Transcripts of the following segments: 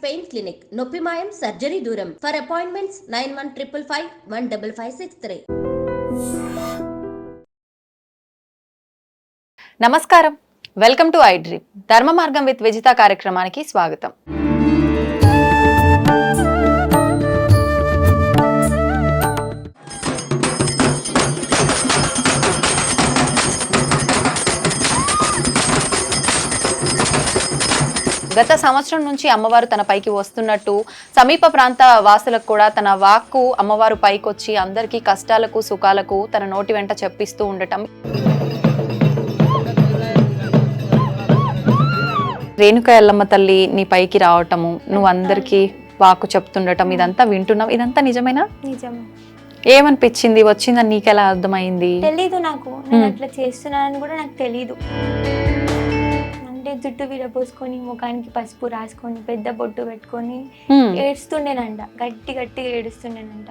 Pain clinic, నొప్పి మాయం, surgery దూరం. For appointments 9155515563. నమస్కారం, వెల్కమ్ టు ఐ డ్రీమ్. ధర్మ మార్గం విత్ విజిత కార్యక్రమానికి స్వాగతం. గత సంవత్సరం నుంచి అమ్మవారు తన పైకి వస్తున్నట్టు సమీప ప్రాంత వాసులకు కూడా తన వాక్కు అమ్మవారు పైకొచ్చి అందరికీ కష్టాలకు సుఖాలకు తన నోటి వెంట చెప్పిస్తూ ఉండటం, రేణుకా ఎల్లమ్మ తల్లి నీ పైకి రావటము, నువ్వు అందరికీ వాక్కు చెప్తుండటం, ఇదంతా వింటున్నాం. ఇదంతా నిజమేనా? నిజమే. ఏమనిపించింది? వచ్చిందని నీకెలా అర్థమైంది? తెలీదు నాకు, నేను అట్లా చేస్తున్నానని కూడా నాకు తెలీదు. అంటే జుట్టు విరపోసుకొని ముఖానికి పసుపు రాసుకొని పెద్ద బొట్టు పెట్టుకొని ఏడుస్తుండేనంట, గట్టి గట్టిగా ఏడుస్తుండేనంట.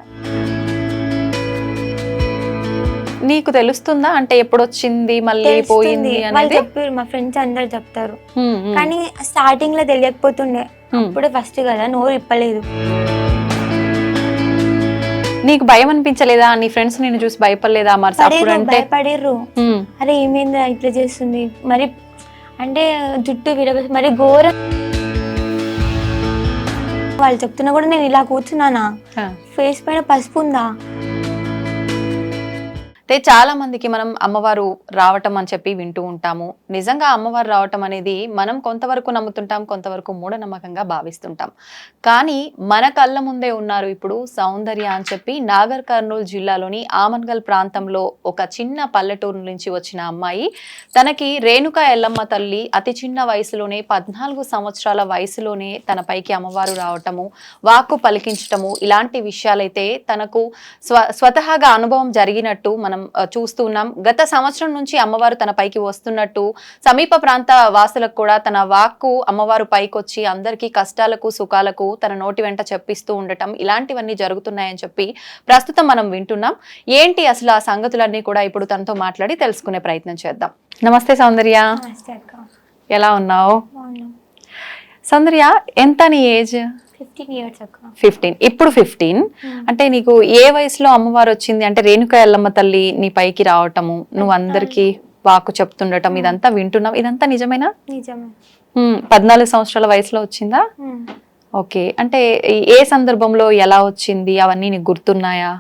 నీకు తెలుస్తుందా అంటే ఎప్పుడు వచ్చింది మళ్ళీ పోయింది వాళ్ళు చెప్పారు, మా ఫ్రెండ్స్ అందరు చెప్తారు. కానీ స్టార్టింగ్ లో తెలియకపోతుండే, అప్పుడే ఫస్ట్ కదా, నోరు ఇప్పలేదు. నీకు భయం అనిపించలేదా? నీ ఫ్రెండ్స్ నిన్ను చూసి భయపడలేదా? మరి అప్పుడు అంటే భయపడిర్రు, అరే ఏమైందా ఇట్లా చేస్తుంది, మరి అంటే జుట్టు విరగ మరి ఘోరం. వాళ్ళు చెప్తున్నా కూడా నేను ఇలా కూర్చున్నానా, ఫేస్ పైన పసుపు ఉందా. అంటే చాలా మందికి మనం అమ్మవారు రావటం అని చెప్పి వింటూ ఉంటాము. నిజంగా అమ్మవారు రావటం అనేది మనం కొంతవరకు నమ్ముతుంటాం, కొంతవరకు మూఢనమ్మకంగా భావిస్తుంటాం. కానీ మన కళ్ళ ముందే ఉన్నారు ఇప్పుడు సౌందర్య అని చెప్పి నాగర్ కర్నూలు జిల్లాలోని ఆమన్గల్ ప్రాంతంలో ఒక చిన్న పల్లెటూరు నుంచి వచ్చిన అమ్మాయి. తనకి రేణుకా ఎల్లమ్మ తల్లి అతి చిన్న వయసులోనే 14 సంవత్సరాల వయసులోనే తన పైకి అమ్మవారు రావటము, వాక్కు పలికించటము, ఇలాంటి విషయాలైతే తనకు స్వతహాగా అనుభవం జరిగినట్టు మనం చూస్తూ ఉన్నాం. గత సంవత్సరం నుంచి అమ్మవారు తన పైకి వస్తున్నట్టు సమీప ప్రాంత వాసులకు కూడా తన వాక్కు అమ్మవారు పైకొచ్చి అందరికీ కష్టాలకు సుఖాలకు తన నోటి వెంట చెప్పిస్తూ ఉండటం, ఇలాంటివన్నీ జరుగుతున్నాయని చెప్పి ప్రస్తుతం మనం వింటున్నాం. ఏంటి అసలు ఆ సంగతులన్నీ కూడా ఇప్పుడు తనతో మాట్లాడి తెలుసుకునే ప్రయత్నం చేద్దాం. నమస్తే సౌందర్య, ఎలా ఉన్నావు? సౌందర్య, ఎంత నీ ఏజ్? 15. ఇప్పుడు 15. అంటే నీకు ఏ వయసులో అమ్మవారు వచ్చింది? అంటే రేణుకా ఎల్లమ్మ తల్లి నీ పైకి రావటము, నువ్వు అందరికి వాక్కు చెప్తుండటం, ఇదంతా వింటున్నాం. ఇదంతా నిజమేనా? 14 సంవత్సరాల వయసులో వచ్చిందా? ఓకే. అంటే ఏ సందర్భంలో ఎలా వచ్చింది అవన్నీ నీకు గుర్తున్నాయా?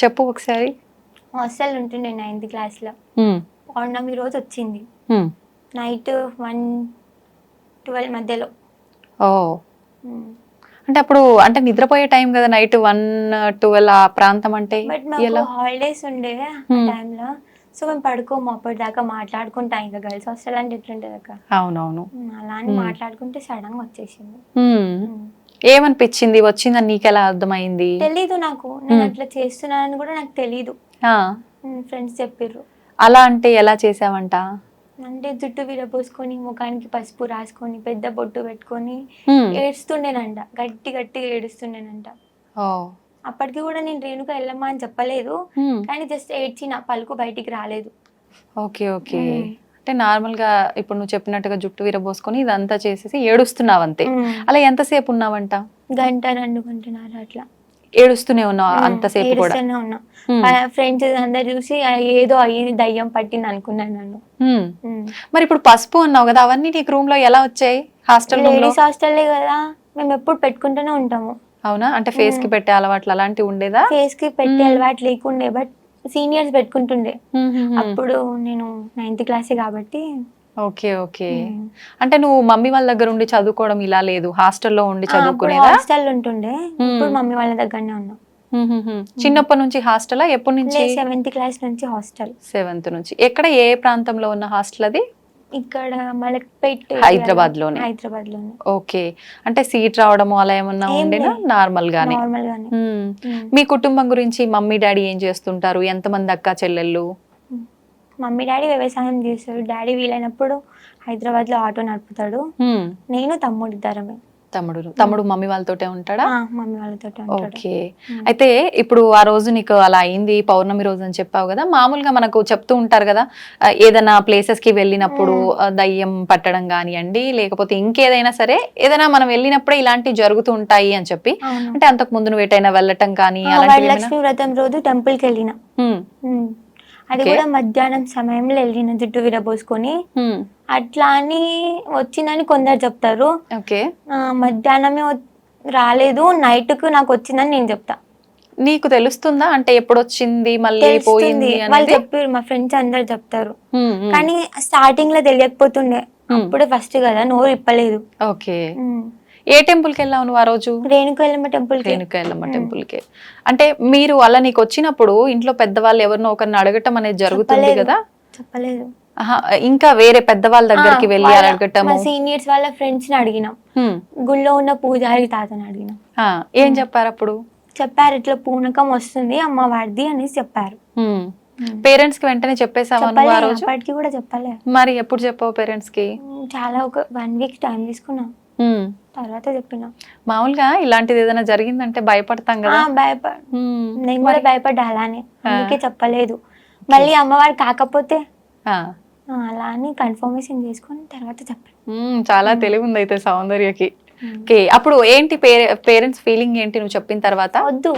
చెప్పు ఒకసారి. హాస్టల్ ఉంటుండే 9th క్లాస్లో. పౌర్ణమి రోజు వచ్చింది, నైట్ 1-12 మధ్యలో. ఓ, అంటే అప్పుడు అంటే నిద్రపోయే టైం కదా, నైట్ 1-12 ఆ ప్రాంతం. అంటే హాలిడేస్ ఉండే టైంలో, సో మేము పడుకోము అప్పటిదాకా, మాట్లాడుకుంటాం. ఇంకా గర్ల్స్ హాస్టల్ అంటే ఎట్లుంటది అక్క. అవునవును. అలా అని మాట్లాడుకుంటే సడన్ గా వచ్చేసింది. ఏమనిపించింది? వచ్చిందని నీకెలా అర్థమైంది? తెలీదు నాకు, నేను అట్లా చేస్తున్నానని కూడా నాకు తెలీదు. ఫ్రెండ్స్ చెప్పిర్రు. అలా అంటే ఎలా చేసావంట? అంటే జుట్టు విరపోసుకొని ముఖానికి పసుపు రాసుకొని పెద్ద బొట్టు పెట్టుకొని ఏడుస్తుండేనంట, గట్టి గట్టిగా ఏడుస్తుండేనంట. అప్పటికి కూడా నేను రేణుక ఎల్లమ్మ అని చెప్పలేదు, కానీ జస్ట్ ఏడ్చిన, పలుకు బయటికి రాలేదు. Okay okay. అంటే నార్మల్ గా ఇప్పుడు నువ్వు చెప్పినట్టుగా జుట్టు విరబోసుకొని ఇదంతా చేసేసి ఏడుస్తున్నావు అంతే. అలా ఎంతసేపు ఉన్నావంట? 1-2 గంటలు అట్లా ఏడుస్తూనే ఉన్నావు అంతసేపు కూడా? ఉన్నా. ఫ్రెండ్స్ అందరు చూసి ఏదో అయ్యింది, దయ్యం పట్టింది అనుకున్నాను నన్ను. మరి ఇప్పుడు పసుపు అన్నావు కదా, అవన్నీ నీకు రూమ్ లో ఎలా వచ్చాయి? హాస్టల్లే కదా, మేము ఎప్పుడు పెట్టుకుంటూనే ఉంటాము. అవునా? అంటే ఫేస్ కి పెట్టే అలవాట్లు అలాంటివి ఉండేదా? ఫేస్ కి పెట్టే అలవాటు లేకుండే, బట్ సీనియర్స్ పెట్టుకుంటుండే. అప్పుడు నేను 9th క్లాస్ కాబట్టి. Okay okay. అంటే నువ్వు మమ్మీ వాళ్ళ దగ్గర ఉండి చదువుకోవడం ఇలా లేదు, హాస్టల్లో ఉండి చదువుకునేదా? హాస్టల్ ఉంటుండే, ఇప్పుడు మమ్మీ వాళ్ళ దగ్గరనే ఉన్నా. చిన్నప్పటి నుంచి హాస్టలా? ఎప్పటి నుంచి? 7th క్లాస్ నుంచి హాస్టల్. 7th నుంచి. ఎక్కడ, ఏ ప్రాంతంలో ఉన్న హాస్టల్ అది? ఇక్కడ మలక్పేట్, హైదరాబాద్ లోనే. ఓకే. అంటే సీట్ రావడము అలా ఏమన్నా ఉండేనా? నార్మల్ గానే. మీ కుటుంబం గురించి, మమ్మీ డాడీ ఏం చేస్తుంటారు? ఎంతమంది అక్క చెల్లెళ్ళు? మమ్మీ డాడీ వ్యవసాయం చేస్తాడు, డాడీ వీలైనప్పుడు హైదరాబాద్ లో ఆటో నడుపుతాడు, నేను తమ్ముడు ఇద్దరమే. తమ్ముడు మమ్మీ వాళ్ళతోటే ఉంటాడా? మమ్మీ వాళ్ళతో ఉంటాడు. ఓకే. అయితే ఇప్పుడు ఆ రోజు నీకు అలా అయింది, పౌర్ణమి రోజు అని చెప్పావు కదా, మామూలుగా మనకు చెప్తూ ఉంటారు కదా, ఏదైనా ప్లేసెస్ కి వెళ్ళినప్పుడు దయ్యం పట్టడం కానివ్వండి, లేకపోతే ఇంకేదైనా సరే ఏదైనా మనం వెళ్ళినప్పుడే ఇలాంటివి జరుగుతూ ఉంటాయి అని చెప్పి, అంటే అంతకు ముందు నువ్వు ఎటైనా వెళ్ళటం కానీ వరలక్ష్మి వ్రతం రోజు టెంపుల్ కి వెళ్ళిన, అది కూడా మధ్యాహ్నం సమయంలో వెళ్ళిన జుట్టు విరబోసుకొని. అట్లా అని వచ్చిందని కొందరు చెప్తారు. మధ్యాహ్నమే రాలేదు, నైట్ కు నాకు వచ్చిందని నేను చెప్తా. నీకు తెలుస్తుందా అంటే ఎప్పుడు వచ్చింది మళ్ళీ పోయింది? వాళ్ళు చెప్పారు, మా ఫ్రెండ్స్ అందరు చెప్తారు. కానీ స్టార్టింగ్ లో తెలియకపోతుండే, అప్పుడే ఫస్ట్ కదా, నోరు ఇప్పలేదు. ఓకే. ఏ టెంపుల్ కి వెళ్ళావు నువ్వు ఆ రోజు? రేణుక ఎల్లమ్మ టెంపుల్. కి. అంటే మీరు అలా నీకు వచ్చినప్పుడు ఇంట్లో పెద్దవాళ్ళు ఎవరినో ఒకరిని అడగటం అనేది జరుగుతుంది కదా? చెప్పలేదు. ఇంకా వేరే పెద్దవాళ్ళ దగ్గరికి వెళ్ళి అడగటం? సీనియర్స్ వాళ్ళ ఫ్రెండ్స్ ని అడిగినాం, గుళ్ళో ఉన్న పూజారి తాతని అడిగినాం. ఏం చెప్పారు అప్పుడు? చెప్పారు, ఇట్లా పూనకం వస్తుంది అమ్మవారిది అనేసి చెప్పారు. పేరెంట్స్ కి వెంటనే చెప్పేసావా ఆ రోజు? అప్పటికి కూడా చెప్పలే. మరి ఎప్పుడు చెప్పావు పేరెంట్స్ కి? చాలా ఒక 1 వీక్ టైం తీసుకున్నా, తర్వాత చెప్పినా. మామూలుగా ఇలాంటిది ఏదైనా జరిగిందంటే భయపడతాం కదా? నేను కూడా భయపడ్డా అలానే, అందుకే చెప్పలేదు. మళ్ళీ అమ్మవారు కాకపోతే అలా అని కన్ఫర్మేషన్ చేసుకొని తర్వాత చెప్పాను. చాలా తెలివి ఉంది అయితే సౌందర్యకి. ఓకే. అప్పుడు ఏంటి పేరెంట్స్ ఫీలింగ్ ఏంటి నువ్వు చెప్పిన తర్వాత? వద్దు,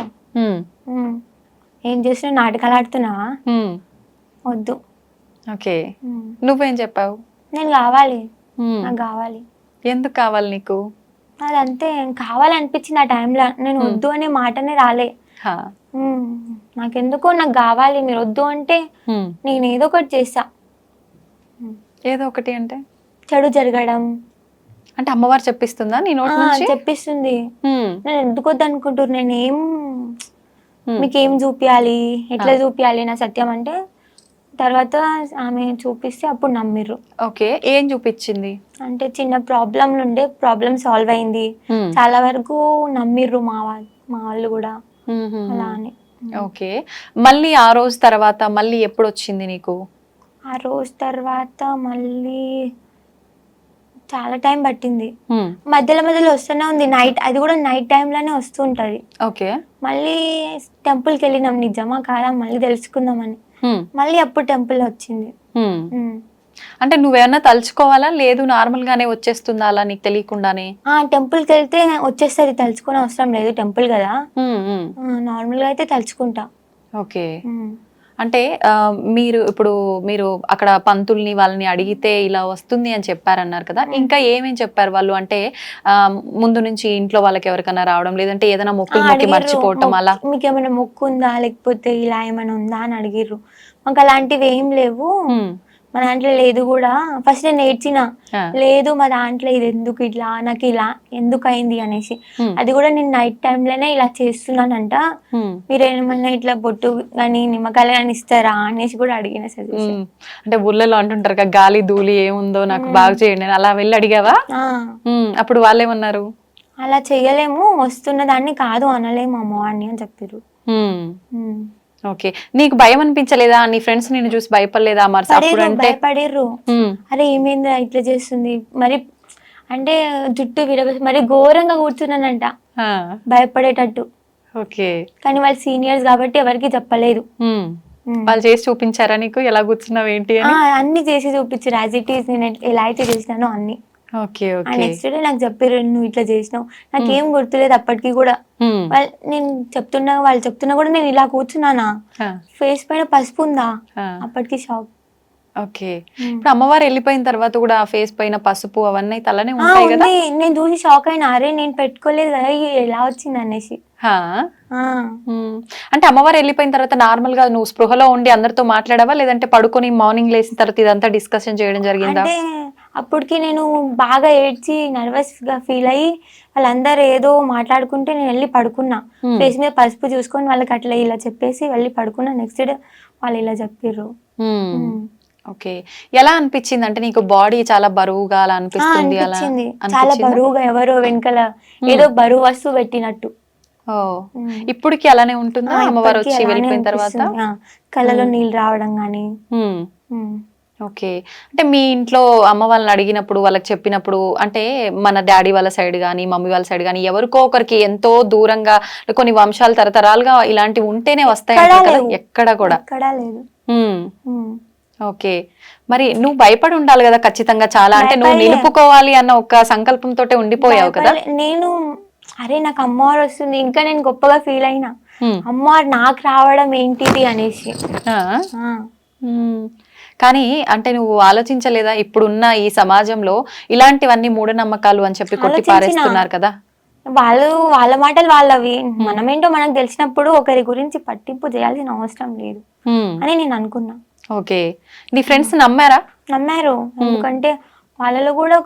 ఏం చేసినా నాటకాలు ఆడుతున్నావా, వద్దు. ఓకే. నువ్వేం చెప్పావు? నేను కావాలి, నాకు కావాలి. ఎందుకు కావాలి నీకు? అదంతే, కావాలనిపించింది ఆ టైంలో. నేను వద్దు అనే మాటనే రాలే. నాకెందుకో నాకు కావాలి, మీరు వద్దు అంటే నేను ఏదో ఒకటి చేస్తా. ఏదో ఒకటి అంటే చెడు జరగడం అంటే అమ్మవారు చెప్పిస్తుందా నీ నోటి నుంచి? చెప్పిస్తుంది. నేను ఎందుకు వద్దు అనుకుంటారు, నేనేం మీకేం చూపియాలి, ఎట్లా చూపియాలి నా సత్యం అంటే, తర్వాత ఆమె చూపిస్తే అప్పుడు నమ్మిర్రు. ఓకే. ఏం చూపించింది అంటే చిన్న ప్రాబ్లంలు ఉండే, ప్రాబ్లం సాల్వ్ అయింది, చాలా వరకు నమ్మిర్రు మా వాళ్ళు కూడా అలా అని. ఓకే. మళ్ళీ ఆ రోజు తర్వాత మళ్ళీ ఎప్పుడు వచ్చింది నీకు? ఆ రోజు తర్వాత మళ్ళీ చాలా టైం పట్టింది, మధ్యలో వస్తూనే ఉంది నైట్, అది కూడా నైట్ టైంలోనే వస్తుంటది. ఓకే. మళ్ళీ టెంపుల్కి వెళ్ళినాం, నిజమా కాదా మళ్ళీ తెలుసుకుందామని. మళ్ళీ అప్పుడు టెంపుల్ వచ్చింది. అంటే నువ్వేమన్నా తలుచుకోవాలా, లేదు నార్మల్ గానే వచ్చేస్తుందా అలా నీకు తెలియకుండానే? టెంపుల్ కి వెళ్తే వచ్చేస్తుంది, తలుచుకునే అవసరం లేదు, టెంపుల్ కదా, నార్మల్ గా అయితే తలుచుకుంటా. ఓకే. అంటే మీరు అక్కడ పంతుల్ని వాళ్ళని అడిగితే ఇలా వస్తుంది అని చెప్పారన్నారు కదా, ఇంకా ఏమేం చెప్పారు వాళ్ళు? అంటే ముందు నుంచి ఇంట్లో వాళ్ళకి ఎవరికైనా రావడం, లేదంటే ఏదైనా మొక్కి మర్చిపోవటం అలా? మీకు ఏమైనా మొక్కు ఉందా, లేకపోతే ఇలా ఏమైనా ఉందా అని అడిగిర్రు. మాకు అలాంటివి ఏం లేవు, మా దాంట్లో లేదు కూడా. ఫస్ట్ నేను ఏడ్చిన, లేదు మా దాంట్లో ఇది ఎందుకు ఇట్లా, నాకు ఇలా ఎందుకు అయింది అనేసి. అది కూడా నేను నైట్ టైంలోనే ఇలా చేస్తున్నానంట, మీరు ఏమన్నా ఇట్లా బొట్టు కానీ నిమ్మకాయలు కానీ ఇస్తారా అనేసి కూడా అడిగిన సజెషన్. అంటే ఊళ్ళలో అంటుంటారు కదా, గాలి ధూళి ఏముందో నాకు బాగా చేయండి, అలా వెళ్ళి అడిగావా? అప్పుడు వాళ్ళు ఏమన్నారు? అలా చెయ్యలేము, వస్తున్న దాన్ని కాదు అనలేము అమ్మవారిని అని చెప్పారు. ఓకే. నీకు భయం అనిపించలేదా? నీ ఫ్రెండ్స్ నిన్ను చూసి భయపడలేదా? భయపడిర్రు, అరే ఏమైందా ఇట్లా చేస్తుంది, మరి అంటే జుట్టు విరబోసి మరి ఘోరంగా కూర్చున్నానంట భయపడేటట్టు. ఓకే. కానీ వాళ్ళు సీనియర్స్ కాబట్టి ఎవరికి చెప్పలేదు. వాళ్ళు చేసి చూపించారా నీకు ఎలా కూర్చున్నావు ఏంటి? అన్ని చేసి చూపించారు, యాజ్ ఇట్ ఈస్ నేను ఎలా అయితే చేసినానో అన్ని. నెక్స్ట్ డే నాకు చెప్పారు, నువ్వు ఇట్లా చేసినావు, నాకేం గుర్తులేదు అప్పటికి కూడా. నేను వాళ్ళు చెప్తున్నా కూడా నేను ఇలా కూర్చున్నానా, ఫేస్ పైన పసుపు ఉందా, అప్పటికి షాక్. ఓకే. ఇప్పుడు అమ్మవారు వెళ్ళిపోయిన తర్వాత కూడా ఆ ఫేస్ పైన పసుపు అవన్నీ తలనే ఉంటాయి కదా? నేను చూసి షాక్ అయినా, అరే నేను పెట్టుకోలేదు కదా, ఎలా వచ్చింది అనేసి. అంటే అమ్మవారు వెళ్ళిపోయిన తర్వాత నార్మల్ గా నువ్వు స్పృహలో ఉండి అందరితో మాట్లాడావా, లేదంటే పడుకొని మార్నింగ్ లేచిన తర్వాత ఇదంతా డిస్కషన్ చేయడం జరిగిందా? అంటే అప్పటికి నేను బాగా ఏడ్చి నర్వస్ గా ఫీల్ అయ్యి వాళ్ళందరూ ఏదో మాట్లాడుకుంటే నేను వెళ్ళి పడుకున్నా, ఫేస్ మీద పసుపు చూసుకొని వాళ్ళకి అట్లా ఇలా చెప్పేసి వెళ్ళి పడుకున్నా. నెక్స్ట్ డే వాళ్ళు ఇలా చెప్పారు. ఓకే. ఎలా అనిపించింది? అంటే నీకు బాడీ చాలా బరువుగా అలా అనిపిస్తుంది? చాలా బరువుగా, ఎవరో వెనకాల ఏదో బరువు వస్తువు పెట్టినట్టు. ఇప్పటికి అలానే ఉంటుందా అమ్మవారు వచ్చి వెళ్ళిపోయిన తర్వాత? కళ్ళలో నీళ్ళు రావడం గానీ. ఓకే. అంటే మీ ఇంట్లో అమ్మ వాళ్ళని అడిగినప్పుడు, వాళ్ళకి చెప్పినప్పుడు అంటే మన డాడీ వాళ్ళ సైడ్ గానీ, మమ్మీ వాళ్ళ సైడ్ గానీ ఎవరికో ఒకరికి ఎంతో దూరంగా కొన్ని వంశాలు తరతరాలుగా ఇలాంటివి ఉంటేనే వస్తాయంటారు కదా! ఎక్కడ కూడా. ఎక్కడా లేదు. ఓకే. మరి నువ్వు భయపడి ఉండాలి కదా ఖచ్చితంగా చాలా. అంటే నువ్వు నిలుపుకోవాలి అన్న ఒక సంకల్పంతో ఉండిపోయావు కదా. నేను అరే నాకు అమ్మవారు వస్తుంది, ఇంకా నేను గొప్పగా ఫీల్ అయినా, అమ్మవారు నాకు రావడం ఏంటిది అనేసి. కానీ అంటే నువ్వు ఆలోచించలేదా ఇప్పుడున్న ఈ సమాజంలో ఇలాంటివన్నీ మూఢనమ్మకాలు అని చెప్పి కొట్టి పారేస్తున్నారు కదా. వాళ్ళ మాటలు వాళ్ళవి, మనమేంటో మనకు తెలిసినప్పుడు ఒకరి గురించి పట్టింపు చేయాల్సిన అవసరం లేదు అని నేను అనుకున్నా. ఓకే. నీ ఫ్రెండ్స్ నమ్మారు. ఎందుకంటే వాళ్ళలో కూడా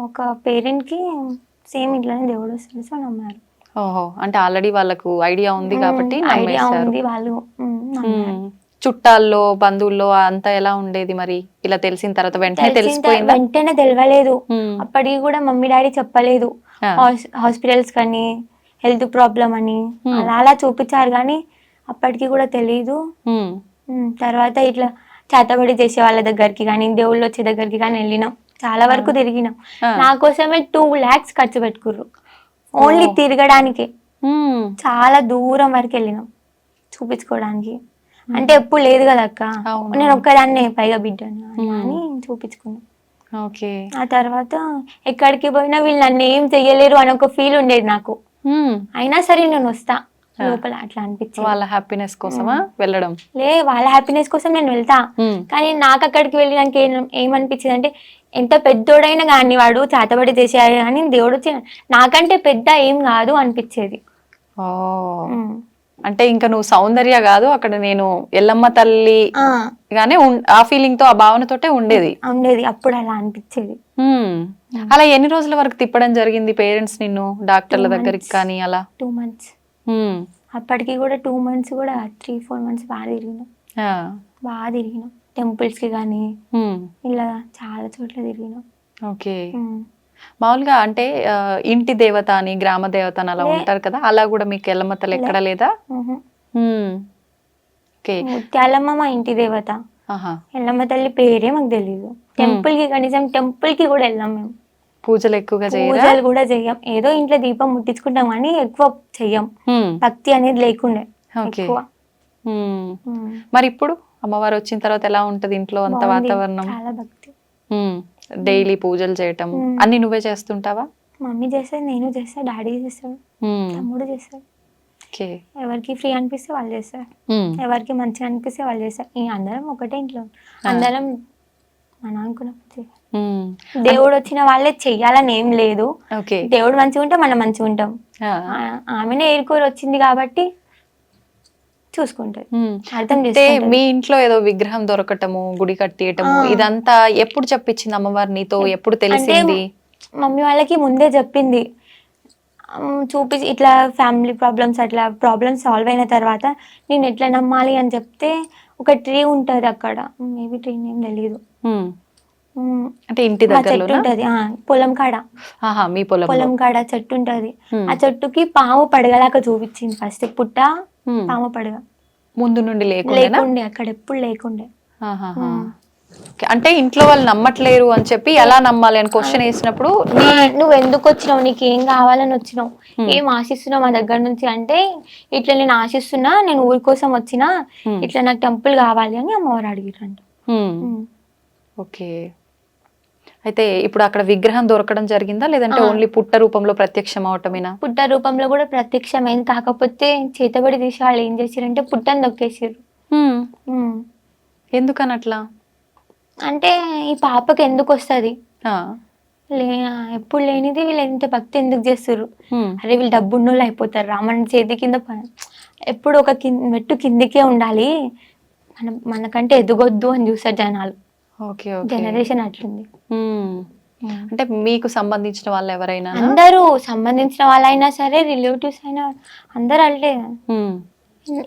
ఒక పేరెంట్ కి సేమ్ ఇట్లానే దేవుడు వస్తుంది, సో నమ్మారు. ఓహో, అంటే ఆల్రెడీ వాళ్ళకు ఐడియా ఉంది కాబట్టి ఐడియా ఉంది వాళ్ళు. చుట్టాల్లో బంధువుల్లో అంతా ఎలా ఉండేది మరి? ఇలా తెలిసిన తర్వాత వెంటనే తెలిసిపోయిందా? వెంటనే తెలియలేదు. అప్పటికి కూడా మమ్మీ డాడీ చెప్పలేదు. హాస్పిటల్స్ కానీ హెల్త్ ప్రాబ్లం అని అలా చూపించారు, కానీ అప్పటికి కూడా తెలీదు. తర్వాత ఇట్లా చేతబడి చేసే వాళ్ళ దగ్గరికి కానీ, దేవుళ్ళు వచ్చే దగ్గరికి కానీ వెళ్ళినాం. చాలా వరకు తిరిగినాం. నా కోసమే 2 lakhs ఖర్చు పెట్టుకుర్రు ఓన్లీ తిరగడానికి. చాలా దూరం వరకు వెళ్ళినాం చూపించుకోవడానికి. అంటే ఎప్పుడు లేదు కదా అక్క, నేను ఒక్కదాన్నే పైగా బిడ్డను అని చూపించుకున్నాను. ఆ తర్వాత ఎక్కడికి పోయినా వీళ్ళు నన్ను ఏం చెయ్యలేరు అని ఒక ఫీల్ ఉండేది నాకు. అయినా సరే నేను వస్తా లోపల, అట్లా అనిపించింది. వాళ్ళ హ్యాపీనెస్ కోసమా వెళ్ళడం? వాళ్ళ హ్యాపీనెస్ కోసం నేను వెళ్తా, కానీ నాకు అక్కడికి వెళ్ళి నాకు ఏమనిపించింది అంటే, ఎంత పెద్దోడైనా కానీ వాడు చేతబడి చేసేయాలి కానీ దేవుడు నాకంటే పెద్ద ఏం కాదు అనిపించేది. అంటే ఇంకా నువ్వు సౌందర్య కాదు అక్కడ, నేను ఎల్లమ్మ తల్లి గానే ఆ ఫీలింగ్ తో, ఆ భావనతోటే ఉండేది. అప్పుడు అలా అనిపించేది. అలా ఎన్ని రోజుల వరకు తిప్పడం జరిగింది పేరెంట్స్ నిన్ను డాక్టర్ల దగ్గరికి కానీ? అలా 2 months. అప్పటికి కూడా 2 months కూడా 3-4 months బాగా తిరిగినాం టెంపుల్స్ కి కానీ ఇలా చాలా చోట్ల తిరిగినాం. ఓకే. మామూలుగా అంటే ఇంటి దేవత అని, గ్రామ దేవత అని అలా ఉంటారు కదా, అలా కూడా మీకు ఎల్లమ్మ తల్లి ఎక్కడ లేదా? ముత్యాలమ్మ మా ఇంటి దేవత. ఎల్లమ్మ తల్లి పేరే మాకు తెలీదు. టెంపుల్ కి కనీసం టెంపుల్ కి కూడా వెళ్ళాం మేము. పూజలు ఎక్కువగా పూజలు కూడా చెయ్యం. ఏదో ఇంట్లో దీపం ముట్టించుకుంటాం కానీ ఎక్కువ చెయ్యం. భక్తి అనేది లేకుండే ఎక్కువ. మరి ఇప్పుడు అమ్మవారు వచ్చిన తర్వాత ఎలా ఉంటది ఇంట్లో అంత వాతావరణం? చాలా భక్తి. డైలీ పూజలు చేయటం అన్ని నువ్వే చేస్తుంటావా? మమ్మీ చేస్తాడు, నేను చేస్తా, డాడీ చేస్తాడు, తమ్ముడు చేస్తాడు. ఎవరికి ఫ్రీ అనిపిస్తే వాళ్ళు చేస్తారు, ఎవరికి మంచిగా అనిపిస్తే వాళ్ళు చేస్తారు. అందరం ఒకటే ఇంట్లో, అందరం మన అనుకున్నప్పుడు. దేవుడు వచ్చిన వాళ్ళే చెయ్యాలని ఏం లేదు. దేవుడు మంచిగా ఉంటే మనం మంచిగా ఉంటాం. ఆమెనే ఏరుకోరు వచ్చింది కాబట్టి చూసుకుంటది, అర్థం చేస్తే. మీ ఇంట్లో ఏదో విగ్రహం దొరకటము, గుడి కట్టేయటము, ఇదంతా ఎప్పుడు చెప్పించింది అమ్మవారు నీతో? ఎప్పుడు తెలిసింది? మమ్మీ వాళ్ళకి ముందే చెప్పింది, చూపించి ఇట్లా ఫ్యామిలీ ప్రాబ్లమ్స్, అట్లా ప్రాబ్లమ్స్ సాల్వ్ అయిన తర్వాత నేను ఎట్లా నమ్మాలి అని చెప్తే, ఒక ట్రీ ఉంటది అక్కడ, మేబీ ట్రీ నేమ్ తెలీదు, అంటే ఇంటి దగ్గర ఉంటది పొలం కాడ. మీ పొలం కాడ చెట్టు ఉంటది. ఆ చెట్టుకి పాము పడగలాగా చూపించింది ఫస్ట్. పుట్ట పాము పడగ ముందు నుండి లేకుండే, అక్కడ ఎప్పుడు లేకుండే. అంటే ఇంట్లో వాళ్ళు నమ్మట్లేరు అని చెప్పి ఎలా నమ్మాలి అని క్వశ్చన్ వేసినప్పుడు, నువ్వు ఎందుకు వచ్చినావు, నీకు ఏం కావాలని వచ్చినావు, ఏం ఆశిస్తున్నావు మా దగ్గర నుంచి అంటే, ఇట్లా నేను ఆశిస్తున్నా, నేను ఊరి కోసం వచ్చినా, ఇట్లా నాకు టెంపుల్ కావాలి అని అమ్మవారు అడిగిరంట. ఓకే. అయితే ఇప్పుడు అక్కడ విగ్రహం దొరకడం జరిగిందా, లేదంటే ఓన్లీ పుట్ట రూపంలో ప్రత్యక్షం అవటమేనా? పుట్ట రూపంలో కూడా ప్రత్యక్షమైంది, కాకపోతే చేతబడి తీసి వాళ్ళు ఏం చేసారంటే పుట్టని దొక్కేసారు. ఎందుకని అట్లా అంటే, ఈ పాపకి ఎందుకు వస్తుంది, ఎప్పుడు లేనిది వీళ్ళు ఎంత భక్తి ఎందుకు చేస్తారు, అరే వీళ్ళు డబ్బున్నోళ్ళు అయిపోతారు, రామన్ చేతి కింద ఎప్పుడు ఒక మెట్టు కిందికే ఉండాలి, మనకంటే ఎదగొద్దు అని చూస్తారు జనాలు. జనరేషన్ అట్లుంది. అంటే మీకు సంబంధించిన వాళ్ళు ఎవరైనా? అందరూ సంబంధించిన వాళ్ళైనా సరే, రిలేటివ్స్ అయినా అందరు అంటే,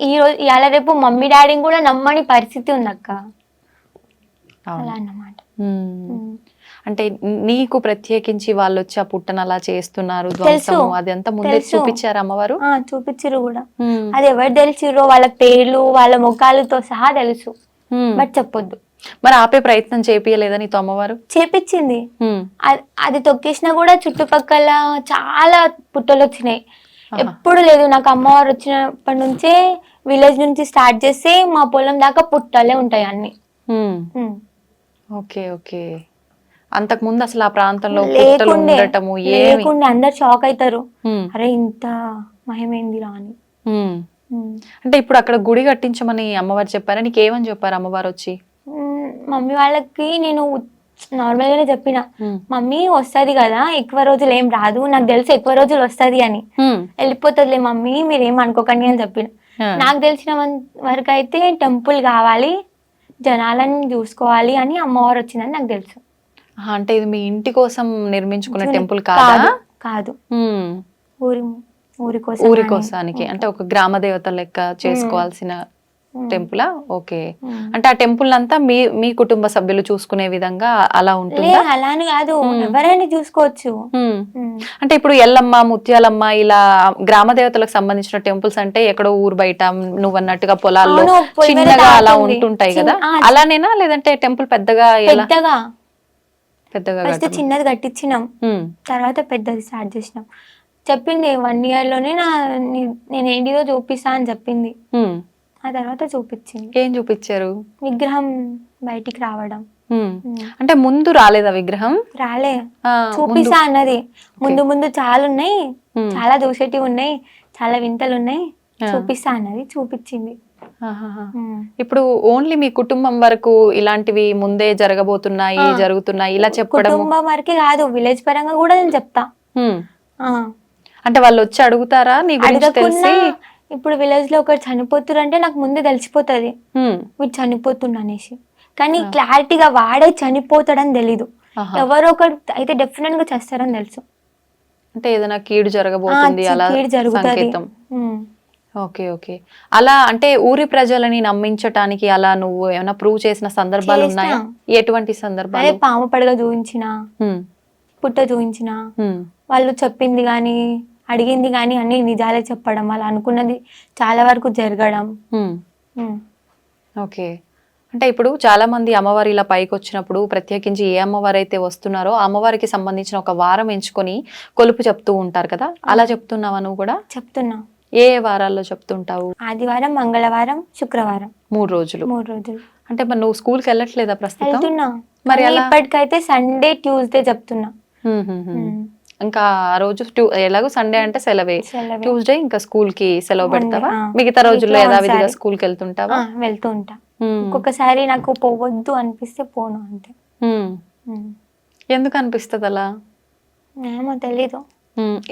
ఈ రోజు ఇవాళ రేపు మమ్మీ డాడీని కూడా నమ్మని పరిస్థితి ఉంది అక్క, అలా అన్నమాట. అంటే నీకు ప్రత్యేకించి వాళ్ళు వచ్చి ఆ పుట్టను అలా చేస్తున్నారు, అదంతా ముందే చూపించారు అమ్మవారు? చూపించారు కూడా. అది ఎవరు తెలిసిరో వాళ్ళ పేర్లు, వాళ్ళ ముఖాలతో సహా తెలుసు, బట్ చెప్పొద్దు. మరి ఆపే ప్రయత్నం చేపియలేదా నీతో అమ్మవారు? చేపించింది. అది తొక్కేసినా కూడా చుట్టుపక్కల చాలా పుట్టలు వచ్చినాయి. ఎప్పుడు లేదు, నాకు అమ్మవారు వచ్చినప్పటి నుంచే విలేజ్ నుంచి స్టార్ట్ చేస్తే మా పొలం దాకా పుట్టలే ఉంటాయి అన్ని. Okay okay. అంతకు ముందు అసలు ఆ ప్రాంతంలో పుట్టలు ఉండటము లేకుండే అందరు షాక్ అవుతారు, అరే ఇంత మహిమేందిరా అని. అంటే ఇప్పుడు అక్కడ గుడి కట్టించమని అమ్మవారు చెప్పారా? నీకేమని చెప్పారు అమ్మవారు వచ్చి? మమ్మీ వాళ్ళకి నేను నార్మల్ గానే చెప్పిన, మమ్మీ వస్తది కదా ఎక్కువ రోజులు ఏం రాదు, నాకు తెలిసి ఎక్కువ రోజులు వస్తది అని, వెళ్ళిపోతుందిలే మమ్మీ మీరేం అనుకోకండి అని చెప్పిన. నాకు తెలిసిన వరకు అయితే టెంపుల్ కావాలి, జనాలను చూసుకోవాలి అని అమ్మవారు వచ్చిందని నాకు తెలుసు. అంటే ఇది మీ ఇంటి కోసం నిర్మించుకున్న టెంపుల్ కాదా? కాదు, ఊరి కోసానికి, అంటే ఒక గ్రామ దేవత లెక్క చేసుకోవాల్సిన టెంపులా? ఓకే. అంటే ఆ టెంపుల్ అంతా మీ కుటుంబ సభ్యులు చూసుకునే విధంగా అలా ఉంటుందా? అలానే కాదు, ఎవరైనా చూసుకోవచ్చు. అంటే ఇప్పుడు ఎల్లమ్మ, ముత్యాలమ్మ ఇలా గ్రామ దేవతలకు సంబంధించిన టెంపుల్స్ అంటే ఎక్కడో ఊరు బయట నువ్వు అన్నట్టుగా పొలాల్లో చిన్నగా అలా ఉంటుంటాయి కదా, అలానేనా? లేదంటే టెంపుల్ పెద్దగా? పెద్దగా చిన్నది కట్టించినాం, తర్వాత పెద్దది స్టార్ట్ చేసినాం. చెప్పింది 1 year లోనే నేను ఏంటిదో చూపిస్తా అని చెప్పింది. ఆ తర్వాత చూపించింది. ఏం చూపించారు? విగ్రహం బయటికి రావడం. అంటే ముందు రాలేదా విగ్రహం? రాలే, చూపిస్తా అన్నది. ముందు ముందు చాలా ఉన్నాయి, చాలా చూసేటివి ఉన్నాయి, చాలా వింతలు ఉన్నాయి, చూపిస్తా అన్నది, చూపించింది. ఇప్పుడు ఓన్లీ మీ కుటుంబం వరకు ఇలాంటివి ముందే జరగబోతున్నాయి, జరుగుతున్నాయి ఇలా చెప్పడం? కుటుంబం వరకే కాదు, విలేజ్ పరంగా కూడా నేను చెప్తా. అంటే వాళ్ళు వచ్చి అడుగుతారా నీ గురించి తెలిసి? ఇప్పుడు విలేజ్ లో ఒకరు చనిపోతున్నారు అంటే నాకు ముందే తెలిసిపోతుంది వీడు చనిపోతుండ అనేసి, కానీ క్లారిటీగా వాడే చనిపోతాడని తెలీదు. ఎవరో ఒకరు అయితే డెఫినెట్ గా చేస్తారని తెలుసు. అంటే ఏదైనా కీడు జరగబోతుంది అలా సంకేతం. Okay okay. అలా అంటే ఊరి ప్రజలని నమ్మించటానికి అలా నువ్వు ఏమైనా ప్రూవ్ చేసిన సందర్భాలు ఉన్నాయా? ఎటువంటి సందర్భాలు? పాము పడగ చూపించిన, పుట్ట చూపించిన, వాళ్ళు చెప్పింది గాని అడిగింది గాని అన్ని నిజాలే చెప్పడం, వాళ్ళు అనుకున్నది చాలా వరకు జరగడం. ఓకే. అంటే ఇప్పుడు చాలా మంది అమ్మవారి ఇలా పైకి వచ్చినప్పుడు ప్రత్యేకించి ఏ అమ్మవారు అయితే వస్తున్నారో అమ్మవారికి సంబంధించిన ఒక వారం ఎంచుకొని కొలుపు చెప్తూ ఉంటారు కదా, అలా చెప్తున్నావా నువ్వు కూడా? చెప్తున్నా. ఏ వారాల్లో చెప్తుంటావు? ఆదివారం, మంగళవారం, శుక్రవారం, 3 రోజులు. 3 రోజులు. అంటే మరి నువ్వు స్కూల్కి వెళ్ళట్లేదా ప్రస్తుతం? వెళ్తున్నా, మరి ఇప్పటికైతే సండే, ట్యూస్డే చెప్తున్నా. ఇంకా ఆ రోజు ఎలాగో సండే అంటే సెలవే, ట్యూస్డే ఇంకా స్కూల్ కి సెలవు పెడతావా? మిగతా రోజుల్లో యథావిధిగా స్కూల్ కి వెళ్తుంటావా? వెళ్తూ ఉంటా. ఒక్కొక్కసారి నాకు పోవద్దు అనిపిస్తే పోను అంతే. ఎందుకు అనిపిస్తుంది అలా? ఏమో తెలీదు.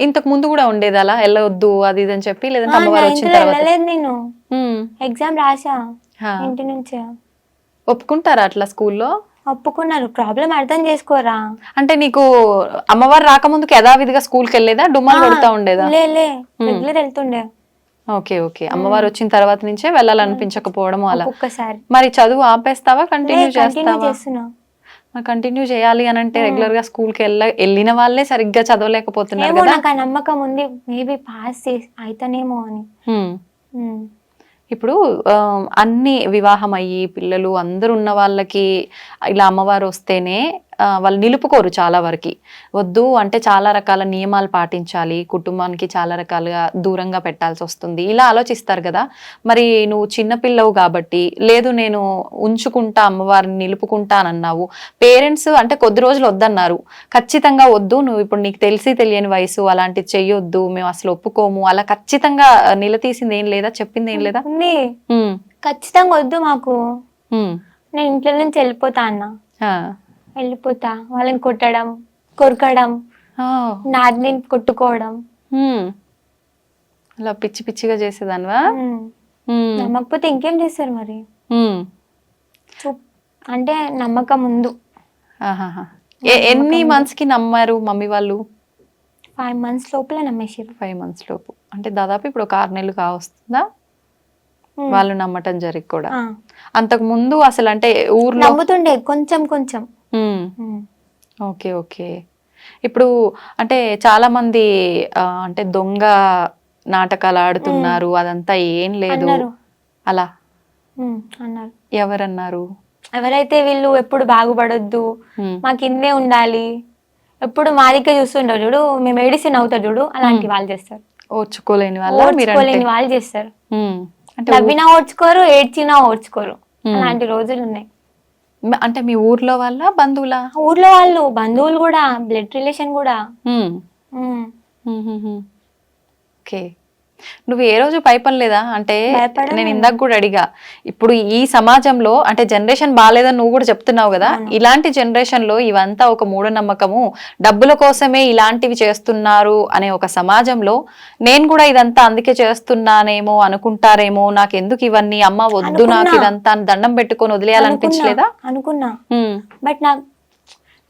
ఇంతకు ముందు కూడా ఉండేది అలా వెళ్ళవద్దు అది ఇది అని చెప్పి? లేదంటే అమ్మవారు వచ్చిన తర్వాత? వెళ్ళలేదు, నేను ఎగ్జామ్ రాసా ఇంటి నుంచే. ఒప్పుకుంటారా అట్లా స్కూల్లో? ఒప్పుకున్నారు, ప్రాబ్లం అర్థం చేసుకోరా. అంటే నీకు అమ్మవారు రాకముందుకు యథావిధిగా స్కూల్ కి వెళ్ళేదా? డుమ్మాలు కొడతా ఉండేదా? రెగ్యులర్ వెళ్తుండే. Okay okay. అమ్మవారు వచ్చిన తర్వాత నుంచే వెళ్ళాలనిపించకపోవడం అలా. ఒక్కసారి మరి చదువు ఆపేస్తావా, కంటిన్యూ చేస్తావా? చేస్తున్నా. కంటిన్యూ చేయాలి అని అంటే రెగ్యులర్ గా స్కూల్ కి వెళ్ళిన వాళ్ళే సరిగ్గా చదవలేకపోతున్నారు కదా. నాకు ఆ నమ్మకం ఉంది, మేబీ పాస్ అయితేనేమో అని. ఇప్పుడు అన్ని వివాహం అయ్యి పిల్లలు అందరు ఉన్న వాళ్ళకి ఇలా అమ్మవారు వస్తేనే వాళ్ళు నిలుపుకోరు చాలా వరకు. వద్దు అంటే చాలా రకాల నియమాలు పాటించాలి, కుటుంబానికి చాలా రకాలుగా దూరంగా పెట్టాల్సి వస్తుంది, ఇలా ఆలోచిస్తారు కదా. మరి నువ్వు చిన్నపిల్లవు కాబట్టి లేదు నేను ఉంచుకుంటా అమ్మవారిని నిలుపుకుంటా అని అన్నావు. పేరెంట్స్ అంటే కొద్ది రోజులు వద్దన్నారు, ఖచ్చితంగా వద్దు నువ్వు ఇప్పుడు నీకు తెలిసి తెలియని వయసు అలాంటిది చెయ్యొద్దు మేము అసలు ఒప్పుకోము అలా ఖచ్చితంగా నిలదీసింది ఏం లేదా, చెప్పింది ఏం లేదా? ఖచ్చితంగా వద్దు మాకు, నేను ఇంట్లో నుంచి వెళ్ళిపోతా అన్నా. వెళ్ళిపోతా, వాళ్ళని కొట్టడం, కొరకడం, నాది నేను కొట్టుకోవడం, అలా పిచ్చి పిచ్చిగా చేసేదానివా? నమ్మకపోతే ఇంకేం చేస్తారు మరి. అంటే నమ్మకం ముందు. ఎన్ని మంత్స్ కి నమ్మారు మమ్మీ వాళ్ళు? 5 months లోపల నమ్మేసారు. 5 months లోపు అంటే దాదాపు ఇప్పుడు 6 నెలలు కావస్తుందా వాళ్ళు నమ్మటం జరిగి కూడా? అంతకు ముందు అసలు అంటే ఊర్లో నమ్ముతుండే కొంచెం కొంచెం. Okay okay. ఇప్పుడు అంటే చాలా మంది అంటే దొంగ నాటకాలు ఆడుతున్నారు అదంతా ఏం లేదు అలా అన్నారు. ఎవరన్నారు? ఎవరైతే వీళ్ళు ఎప్పుడు బాగుపడొద్దు, ఉమ్, మా కిందే ఉండాలి, ఎప్పుడు మా దగ్గర చూస్తుంటారు చూడు, మేము మెడిసిన్ అవుతారు చూడు, అలాంటి వాళ్ళు చేస్తారు. ఓర్చుకోలేని వాళ్ళ మీరంటే ఓర్చుకోలేని వాళ్ళు చేస్తారు. ఉమ్, అంటే నవ్వినా ఓర్చుకోరు, ఏడ్చినా ఓర్చుకోరు. అలాంటి రోజులు ఉన్నాయి. అంటే మీ ఊర్లో వాళ్ళ బంధువులా? ఊర్లో వాళ్ళు, బంధువులు కూడా, బ్లడ్ రిలేషన్ కూడా. ఉమ్, ఉమ్. ఓకే. నువ్వు ఏ రోజు భయపడలేదా? అంటే భయపడను నేను నేను. ఇందాక కూడా అడిగా, ఇప్పుడు ఈ సమాజంలో అంటే జనరేషన్ బాగాలేదని నువ్వు కూడా చెప్తున్నావు కదా, ఇలాంటి జనరేషన్ లో ఇవంతా ఒక మూఢనమ్మకము, డబ్బుల కోసమే ఇలాంటివి చేస్తున్నారు అనే ఒక సమాజంలో నేను కూడా ఇదంతా అందుకే చేస్తున్నానేమో అనుకుంటారేమో, నాకు ఎందుకు ఇవన్నీ, అమ్మ వద్దు నాకు అనుకున్నా. ఇదంతా అని దండం పెట్టుకొని వదిలేయాలనిపించలేదా? అనుకున్నా. బట్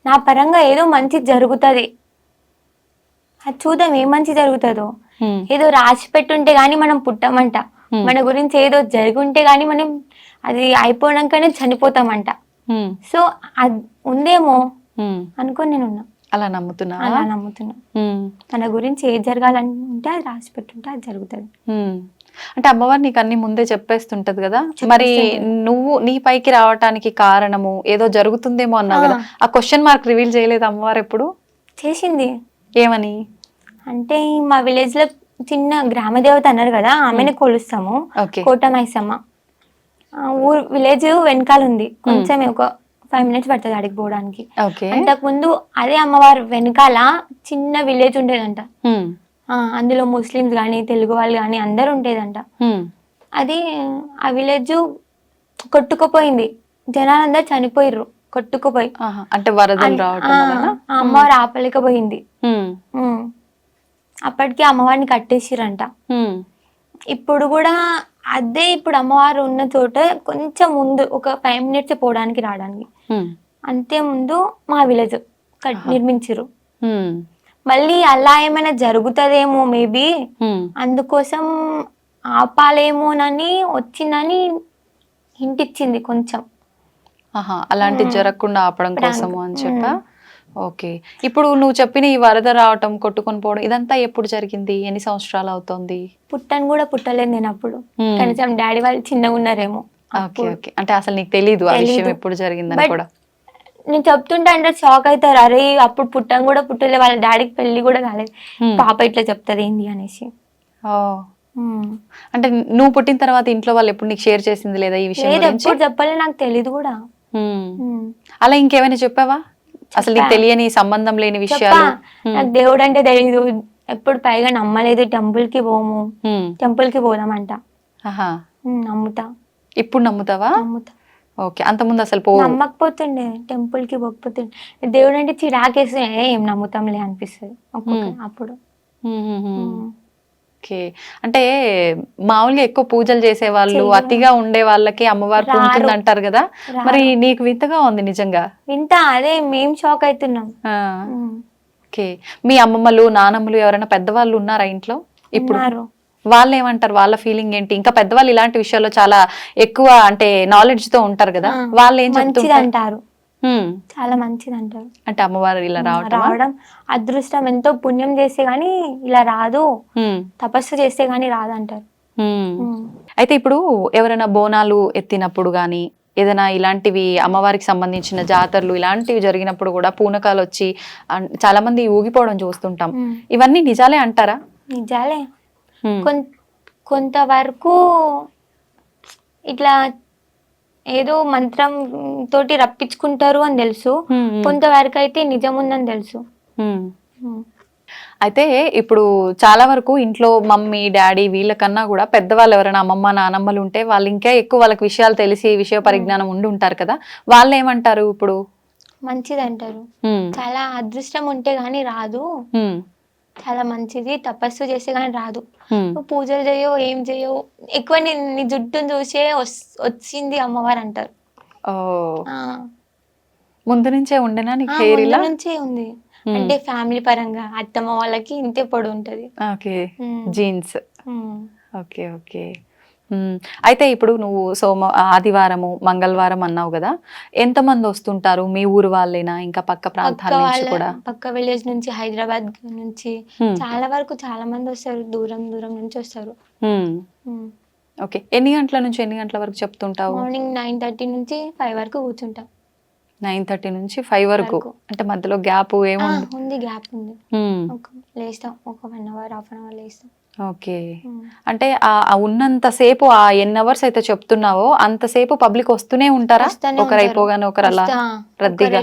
నా పరంగా ఏదో మంచి జరుగుతుంది, అది చూద్దాం ఏం మంచి జరుగుతుందో. ఏదో రాసి పెట్టుంటే గానీ మనం పుట్టమంట, మన గురించి ఏదో జరుగుంటే గానీ మనం అది అయిపోయాకనే చనిపోతామంట. సో అది ఉందేమో అనుకొని నేను ఉన్నా. అలా నమ్ముతున్నా? అలా నమ్ముతున్నా. మన గురించి ఏది జరగాలంటే అది రాసి పెట్టుంటే అది జరుగుతుంది. అంటే అమ్మవారు నీకు అన్ని ముందే చెప్పేస్తుంటది కదా, మరి నువ్వు నీ పైకి రావటానికి కారణము ఏదో జరుగుతుందేమో అన్నావు కదా, ఆ క్వశ్చన్ మార్క్ రివీల్ చేయలేదు అమ్మవారు ఎప్పుడు? చేసింది. ఏమని? అంటే మా విలేజ్ లో చిన్న గ్రామ దేవత అన్నారు కదా, ఆమెను కొలుస్తాము, కోటమైసమ్మ. ఊరు విలేజ్ వెనకాల ఉంది, కొంచెం ఒక 5 minutes పడుతుంది అడిగి పోవడానికి. అంతకు ముందు అదే అమ్మవారు వెనకాల చిన్న విలేజ్ ఉండేదంట. అందులో ముస్లిమ్స్ గాని, తెలుగు వాళ్ళు గాని అందరు ఉండేదంట. అది ఆ విలేజ్ కొట్టుకుపోయింది, జనాలందరూ చనిపోయిర్రు కొట్టుకుపోయి. అంటే వరదలు రావటం వలన ఆ అమ్మవారు ఆపలేకపోయింది. అప్పటికి అమ్మవారిని కట్టేసిరంట. ఇప్పుడు కూడా అదే, ఇప్పుడు అమ్మవారు ఉన్న చోట కొంచెం ముందు ఒక 5 minutes పోవడానికి రావడానికి, అంతే ముందు మా విలేజ్ నిర్మించారు. మళ్ళీ అలా ఏమైనా జరుగుతుందేమో మేబీ, అందుకోసం ఆపాలేమోనని వచ్చిందని హింటిచ్చింది కొంచెం. అలాంటి జరగకుండా ఆపడం కోసము అని చెప్పా. ఓకే. ఇప్పుడు నువ్వు చెప్పిన ఈ వరద రావటం, కొట్టుకొని పోవడం, ఇదంతా ఎప్పుడు జరిగింది? ఎన్ని సంవత్సరాలు అవుతోంది? పుట్టను కూడా పుట్టలేదు నేను అప్పుడు, కనీసం డాడీ వాళ్ళు చిన్నగా ఉన్నారేమో. అంటే అసలు నీకు తెలీదు ఆ విషయం ఎప్పుడు జరిగిందని కూడా? నేను చెప్తుంటే అంటే షాక్ అవుతారు, అరే అప్పుడు పుట్టను కూడా పుట్టలే, వాళ్ళ డాడీకి పెళ్లి కూడా కాలేదు, పాప ఇట్లా చెప్తుంది ఏంది అనేసి. అంటే నువ్వు పుట్టిన తర్వాత ఇంట్లో వాళ్ళు ఎప్పుడు నీకు షేర్ చేసింది లేదా ఈ విషయం? ఎప్పుడు చెప్పలే, నాకు తెలీదు కూడా. అలా ఇంకేమైనా చెప్పావా? అసలు నీకు తెలియని సంబంధం లేని విషయాలు? నాకు దేవుడు అంటే తెలీదు, ఎప్పుడు పైగా నమ్మలేదు. టెంపుల్ కి పోము, టెంపుల్ కి పోదామంట. నమ్ముతా. ఇప్పుడు నమ్ముతావా? నమ్ముతా. ఓకే. అంతకుముందు అసలు నమ్మకపోతుండే, టెంపుల్ కి పోకపోతుండే. దేవుడు అంటే చిరాకేస్తే ఏం నమ్ముతాంలే అనిపిస్తుంది అప్పుడు. ఓకే. అంటే మామూలుగా ఎక్కువ పూజలు చేసే వాళ్ళు, అతిగా ఉండే వాళ్ళకి అమ్మవారు పూజలు అంటారు కదా, మరి నీకు వింతగా ఉంది నిజంగా. వింత, అదే మేము షాక్ అవుతున్నాం. ఓకే. మీ అమ్మమ్మలు, నానమ్మలు ఎవరైనా పెద్దవాళ్ళు ఉన్నారా ఇంట్లో ఇప్పుడు? వాళ్ళు ఏమంటారు? వాళ్ళ ఫీలింగ్ ఏంటి? ఇంకా పెద్దవాళ్ళు ఇలాంటి విషయాల్లో చాలా ఎక్కువ అంటే నాలెడ్జ్ తో ఉంటారు కదా, వాళ్ళు ఏం చెప్తుంటారు? చాలా మంచిది అంటారు. అంటే అమ్మవారు ఇలా రావడం అదృష్టం, ఎంతో పుణ్యం చేస్తే గానీ ఇలా రాదు, తపస్సు చేస్తే గానీ రాదు అంటారు. అయితే ఇప్పుడు ఎవరైనా బోనాలు ఎత్తినప్పుడు గానీ, ఏదైనా ఇలాంటివి అమ్మవారికి సంబంధించిన జాతరలు ఇలాంటివి జరిగినప్పుడు కూడా పూనకాలు వచ్చి చాలా మంది ఊగిపోవడం చూస్తుంటాం, ఇవన్నీ నిజాలే అంటారా? నిజాలే. కొంతవరకు ఇట్లా ఏదో మంత్రం తోటి రప్పించుకుంటారు అని తెలుసు, కొంతవరకు అయితే నిజం ఉందని తెలుసు. అయితే ఇప్పుడు చాలా వరకు ఇంట్లో మమ్మీ డాడీ వీళ్ళకన్నా కూడా పెద్దవాళ్ళు ఎవరైనా అమ్మమ్మ నానమ్మలు ఉంటే వాళ్ళు ఇంకా ఎక్కువ వాళ్ళకి విషయాలు తెలిసి విషయ పరిజ్ఞానం ఉండి ఉంటారు కదా, వాళ్ళు ఏమంటారు? ఇప్పుడు మంచిది అంటారు, చాలా అదృష్టం ఉంటే గానీ రాదు, చాలా మంచిది, తపస్సు చేస్తే గానీ రాదు, నువ్వు పూజలు చేయవు ఏం చేయవు, ఎక్కువ నీ జుట్టును చూసే వచ్చింది అమ్మవారు అంటారు. ముందు నుంచే ఉండేనా నీకు హెయిర్? ఇలా నుంచే ఉంది, అంటే ఫ్యామిలీ పరంగా అత్తమ్మ వాళ్ళకి ఇంతే పొడి ఉంటది. ఓకే. జీన్స్. Okay okay. అయితే ఇప్పుడు నువ్వు ఆదివారము మంగళవారం అన్నావు కదా, ఎంతమంది వస్తుంటారు? మీ ఊరు వాళ్ళేనా, ఇంకా పక్క ప్రాంతాల నుంచి కూడా? పక్క విలేజ్ నుంచి, హైదరాబాద్ నుంచి చాలా వరకు చాలా మంది వస్తారు, దూరం దూరం నుంచి వస్తారు. ఓకే. ఎన్ని గంటల నుంచి ఎన్ని గంటల వరకు చెప్తుంటావు? మార్నింగ్ 9:30 నుంచి 5 వరకు కూర్చుంటా. 9:30 నుంచి 5 వరకు. అంటే మధ్యలో గ్యాప్ ఏముంది? ఉంది, గ్యాప్ ఉంది. లేస్తాం ఒక 1 అవర్, హాఫ్ అన్ అవర్ లేస్తాం. ఓకే. అంటే ఉన్నంతసేపు ఆ ఎన్ని అవర్స్ అయితే చెప్తున్నావో అంతసేపు పబ్లిక్ వస్తూనే ఉంటారా? ఒకరు అయిపోగానే ఒకరు అలా రద్దీగా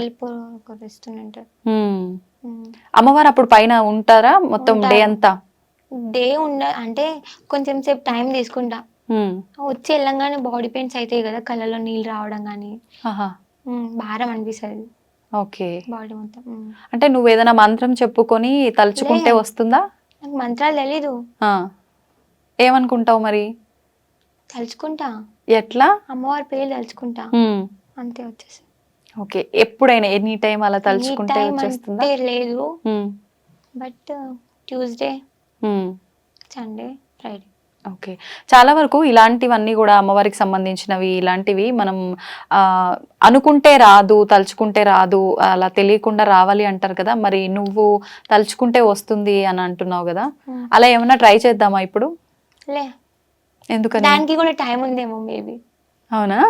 అమ్మవారు అప్పుడు పైన ఉంటారా మొత్తం డే అంతా? డే అంటే కొంచెం సేపు టైం తీసుకుంటా. వచ్చి వెళ్ళంగానే బాడీ పెయిన్స్ అవుతాయి కదా, కళ్ళలో నీళ్ళు రావడం కానీ భారం అనిపిస్తుంది. ఓకే. బాడీ మొత్తం. అంటే నువ్వు ఏదైనా మంత్రం చెప్పుకొని తలుచుకుంటే వస్తుందా? నాకు మంత్రాలు తెలీదు. ఏమనుకుంటావు మరి? తలుచుకుంటా. ఎట్లా? అమ్మవారి పేరు తలుచుకుంటా, అంతే వచ్చేసి. ఓకే. ఎప్పుడైనా ఎనీ టైం అలా తలుచుకుంటే వచ్చేస్తుందా? లేదు, but Tuesday, Sunday, Friday. Okay. చాలా వరకు ఇలాంటివన్నీ కూడా అమ్మవారికి సంబంధించినవి ఇలాంటివి మనం అనుకుంటే రాదు, తలుచుకుంటే రాదు, అలా తెలియకుండా రావాలి అంటారు కదా. మరి నువ్వు తలుచుకుంటే వస్తుంది అని అంటున్నావు కదా, అలా ఏమన్నా ట్రై చేద్దామా ఇప్పుడు? లే, ఎందుకని? దానికి కూడా టైం ఉందేమో మేబీ. అవునా?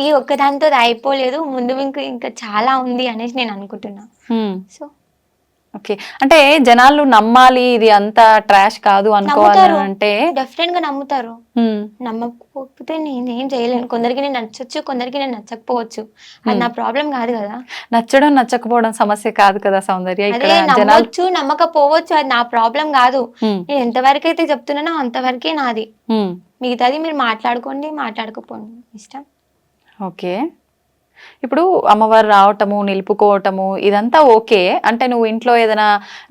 ఈ ఒక్కదాంతో అయిపోలేదు, ముందు ఇంకా చాలా ఉంది అనేసి నేను అనుకుంటున్నా. So okay. అంటే జనాలు నమ్మాలి, ఇది అంతా ట్రాష్ కాదు అనుకోవాలి అంటే డెఫినెట్ గా నమ్ముతారు. నమ్మకపోతే నేనేం చేయలేను. కొందరికి నేను నచ్చొచ్చు, కొందరికి నేను నచ్చకపోవచ్చు. అది నా ప్రాబ్లం కాదు కదా. నచ్చడం నచ్చకపోవడం సమస్య కాదు కదా సౌందర్య. అదే నమ్మొచ్చు, నమ్మకపోవచ్చు, అది నా ప్రాబ్లం కాదు. నేను ఎంతవరకు అయితే చెప్తున్నానో అంతవరకే నాది. మిగతాది మీరు మాట్లాడుకోండి, మాట్లాడుకోపోండి, ఇష్టం. ఓకే. ఇప్పుడు అమ్మవారు రావటము, నిలుపుకోవటము ఇదంతా ఓకే. అంటే నువ్వు ఇంట్లో ఏదైనా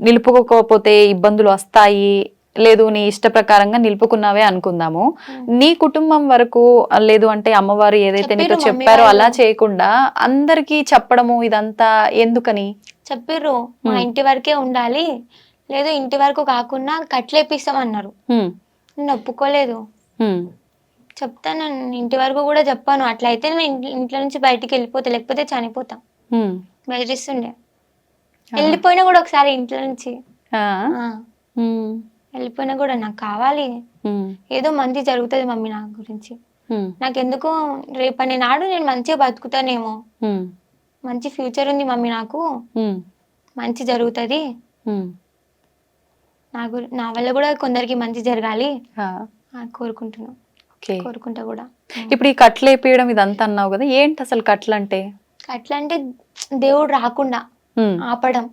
నిలుపుకోకపోతే ఇబ్బందులు వస్తాయి, లేదు నీ ఇష్ట ప్రకారంగా నిలుపుకున్నావే అనుకుందాము. నీ కుటుంబం వరకు లేదు అంటే అమ్మవారు ఏదైతే నీకు చెప్పారో అలా చేయకుండా అందరికి చెప్పడము ఇదంతా ఎందుకని? చెప్పిర్రు మా ఇంటి వరకే ఉండాలి, లేదు ఇంటి వరకు కాకుండా కట్లేపిస్తామన్నారు. నేను ఒప్పుకోలేదు. చెప్తాను, ఇంటి వరకు కూడా చెప్పాను. అట్లయితే నేను ఇంట్లో నుంచి బయటికి వెళ్ళిపోతా, లేకపోతే చనిపోతా. బెదిరిస్తుండే. వెళ్ళిపోయినా కూడా ఒకసారి ఇంట్లో నుంచి వెళ్ళిపోయినా కూడా నాకు కావాలి, ఏదో మంచి జరుగుతుంది మమ్మీ నా గురించి, నాకెందుకు రేపటి నాడు నేను మంచిగా బతుకుతానేమో, మంచి ఫ్యూచర్ ఉంది మమ్మీ నాకు, మంచి జరుగుతుంది, నా వల్ల కూడా కొందరికి మంచి జరగాలి కోరుకుంటున్నాను. కోరుకుంటా కూడా. ఇప్పుడు ఈ కట్లు వేపియడం ఇదంతా అన్నావు కదా, ఏంటి అసలు కట్లు అంటే? కట్లు అంటే దేవుడు రాకుండా ఆపడం.